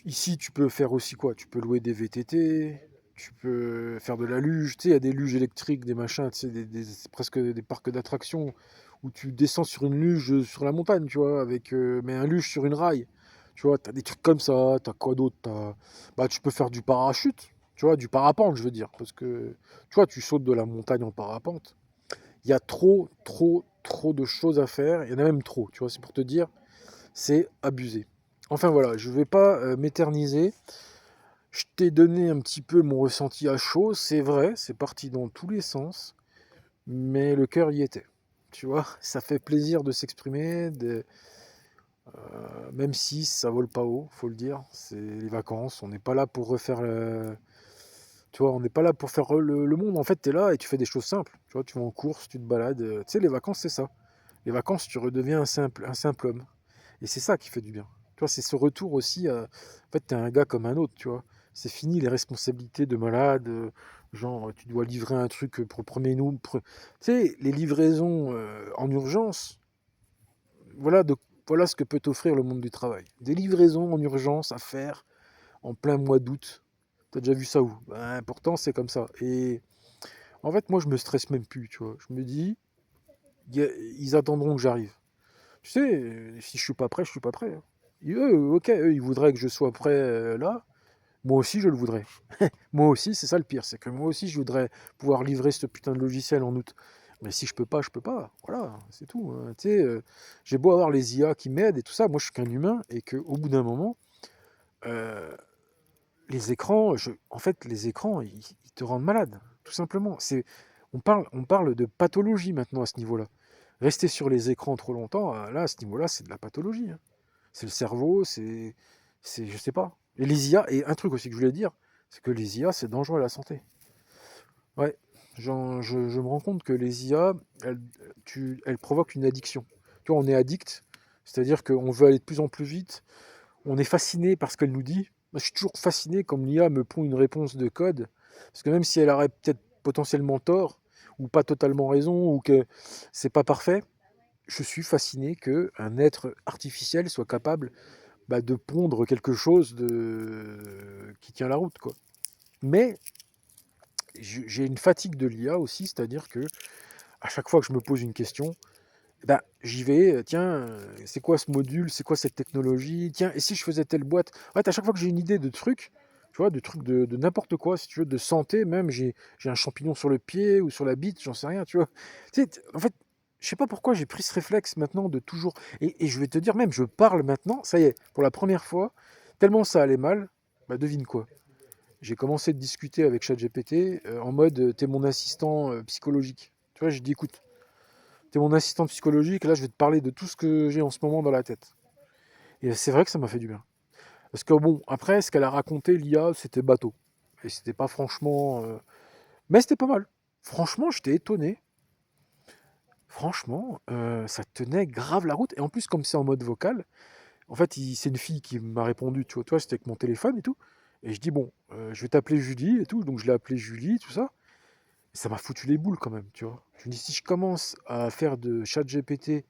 C: Ici, tu peux faire aussi quoi? Tu peux louer des VTT, tu peux faire de la luge. Tu sais, il y a des luges électriques, des machins, tu sais, c'est presque des parcs d'attractions où tu descends sur une luge sur la montagne, tu vois, mais un luge sur une rail. Tu vois, t'as des trucs comme ça. T'as quoi d'autre? Bah, tu peux faire du parachute, tu vois, du parapente, je veux dire, parce que tu vois, tu sautes de la montagne en parapente. Il y a trop de choses à faire. Il y en a même trop, tu vois, c'est pour te dire, c'est abusé. Enfin voilà, je ne vais pas m'éterniser. Je t'ai donné un petit peu mon ressenti à chaud. C'est vrai, c'est parti dans tous les sens, mais le cœur y était. Tu vois, ça fait plaisir de s'exprimer, même si ça vole pas haut, faut le dire. C'est les vacances, on n'est pas là pour refaire tu vois, on n'est pas là pour faire le monde. En fait, tu es là et tu fais des choses simples. Tu vois, tu vas en course, tu te balades. Tu sais, les vacances, c'est ça. Les vacances, tu redeviens un simple homme. Et c'est ça qui fait du bien. Tu vois, c'est ce retour aussi. En fait, t'es un gars comme un autre, tu vois. C'est fini les responsabilités de malade. Genre, tu dois livrer un truc pour le premier nous. Tu sais, les livraisons en urgence, voilà, voilà ce que peut t'offrir le monde du travail. Des livraisons en urgence à faire en plein mois d'août. T'as déjà vu ça où? Ben, pourtant, c'est comme ça. Et en fait, moi, je me stresse même plus, tu vois. Je me dis, ils attendront que j'arrive. Tu sais, si je suis pas prêt, je suis pas prêt, hein. Ok, eux, ils voudraient que je sois prêt là. Moi aussi, je le voudrais. Moi aussi, c'est ça le pire, c'est que moi aussi, je voudrais pouvoir livrer ce putain de logiciel en août. Mais si je peux pas, je peux pas. Voilà, c'est tout, hein. Tu sais, j'ai beau avoir les IA qui m'aident et tout ça, moi, je suis qu'un humain et qu'au bout d'un moment, euh, les écrans, en fait, les écrans, ils te rendent malade, tout simplement. On parle de pathologie maintenant à ce niveau-là. Rester sur les écrans trop longtemps, là, à ce niveau-là, c'est de la pathologie, hein. C'est le cerveau, je sais pas. Et les IA, et un truc aussi que je voulais dire, c'est que les IA, c'est dangereux à la santé. Ouais, je me rends compte que les IA, elles provoquent une addiction. Tu vois, on est addict, c'est-à-dire qu'on veut aller de plus en plus vite, on est fasciné par ce qu'elle nous dit. Moi, je suis toujours fasciné comme l'IA me pond une réponse de code, parce que même si elle aurait peut-être potentiellement tort, ou pas totalement raison, ou que c'est pas parfait, je suis fasciné qu'un être artificiel soit capable de pondre quelque chose qui tient la route, quoi. Mais j'ai une fatigue de l'IA aussi, c'est-à-dire que à chaque fois que je me pose une question, j'y vais, tiens, c'est quoi ce module, c'est quoi cette technologie, tiens, et si je faisais telle boîte? En fait, à chaque fois que j'ai une idée de truc, tu vois, de trucs de n'importe quoi, si tu veux, de santé même, j'ai un champignon sur le pied ou sur la bite, j'en sais rien, tu vois. Tu sais, en fait, je sais pas pourquoi j'ai pris ce réflexe maintenant de toujours. Et je vais te dire, même, je parle maintenant, ça y est, pour la première fois, tellement ça allait mal, devine quoi. J'ai commencé de discuter avec ChatGPT en mode t'es mon assistant psychologique. Tu vois, j'ai dit écoute, t'es mon assistant psychologique, là je vais te parler de tout ce que j'ai en ce moment dans la tête. Et c'est vrai que ça m'a fait du bien. Parce que bon, après, ce qu'elle a raconté, l'IA, c'était bateau. Et c'était pas franchement. Mais c'était pas mal. Franchement, j'étais étonné. Franchement, ça tenait grave la route. Et en plus, comme c'est en mode vocal, en fait, c'est une fille qui m'a répondu, tu vois, toi, c'était avec mon téléphone et tout. Et je dis, bon, je vais t'appeler Julie et tout. Donc je l'ai appelé Julie, tout ça. Et ça m'a foutu les boules quand même, tu vois. Je me dis, si je commence à faire de ChatGPT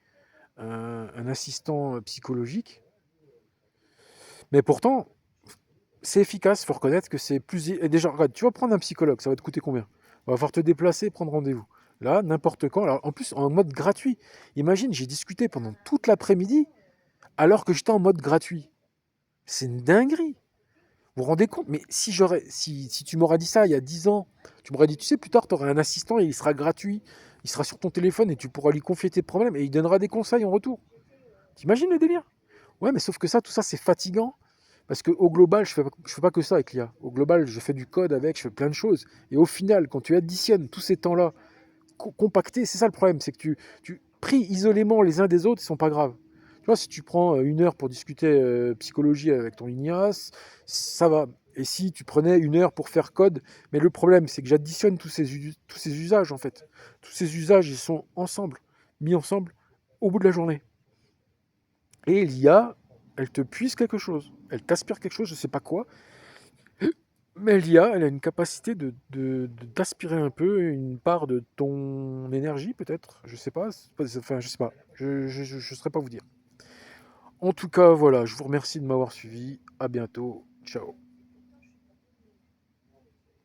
C: un assistant psychologique, mais pourtant, c'est efficace, il faut reconnaître que c'est plus. Et déjà, regarde, tu vas prendre un psychologue, ça va te coûter combien? On va falloir te déplacer, prendre rendez-vous. Là, n'importe quand. Alors, en plus, en mode gratuit. Imagine, j'ai discuté pendant toute l'après-midi alors que j'étais en mode gratuit. C'est une dinguerie. Vous vous rendez compte? Mais si tu m'aurais dit ça il y a 10 ans, tu m'aurais dit, tu sais, plus tard, tu auras un assistant et il sera gratuit. Il sera sur ton téléphone et tu pourras lui confier tes problèmes et il donnera des conseils en retour. T'imagines le délire? Ouais, mais sauf que ça, tout ça, c'est fatigant. Parce qu'au global, je fais pas que ça avec l'IA. Au global, je fais du code avec, je fais plein de choses. Et au final, quand tu additionnes tous ces temps-là, compactés, c'est ça le problème, c'est que pris isolément les uns des autres, ils sont pas graves. Tu vois, si tu prends 1 heure pour discuter psychologie avec ton INIAS, ça va. Et si tu prenais 1 heure pour faire code, mais le problème, c'est que j'additionne tous ces usages, en fait. Tous ces usages, ils sont ensemble, mis ensemble, au bout de la journée. Et l'IA, elle te puise quelque chose. Elle t'aspire quelque chose, je sais pas quoi. Mais l'IA, elle a une capacité d'aspirer un peu une part de ton énergie, peut-être. Je sais pas. Enfin, je sais pas. Je saurais pas vous dire. En tout cas, voilà, je vous remercie de m'avoir suivi. À bientôt. Ciao.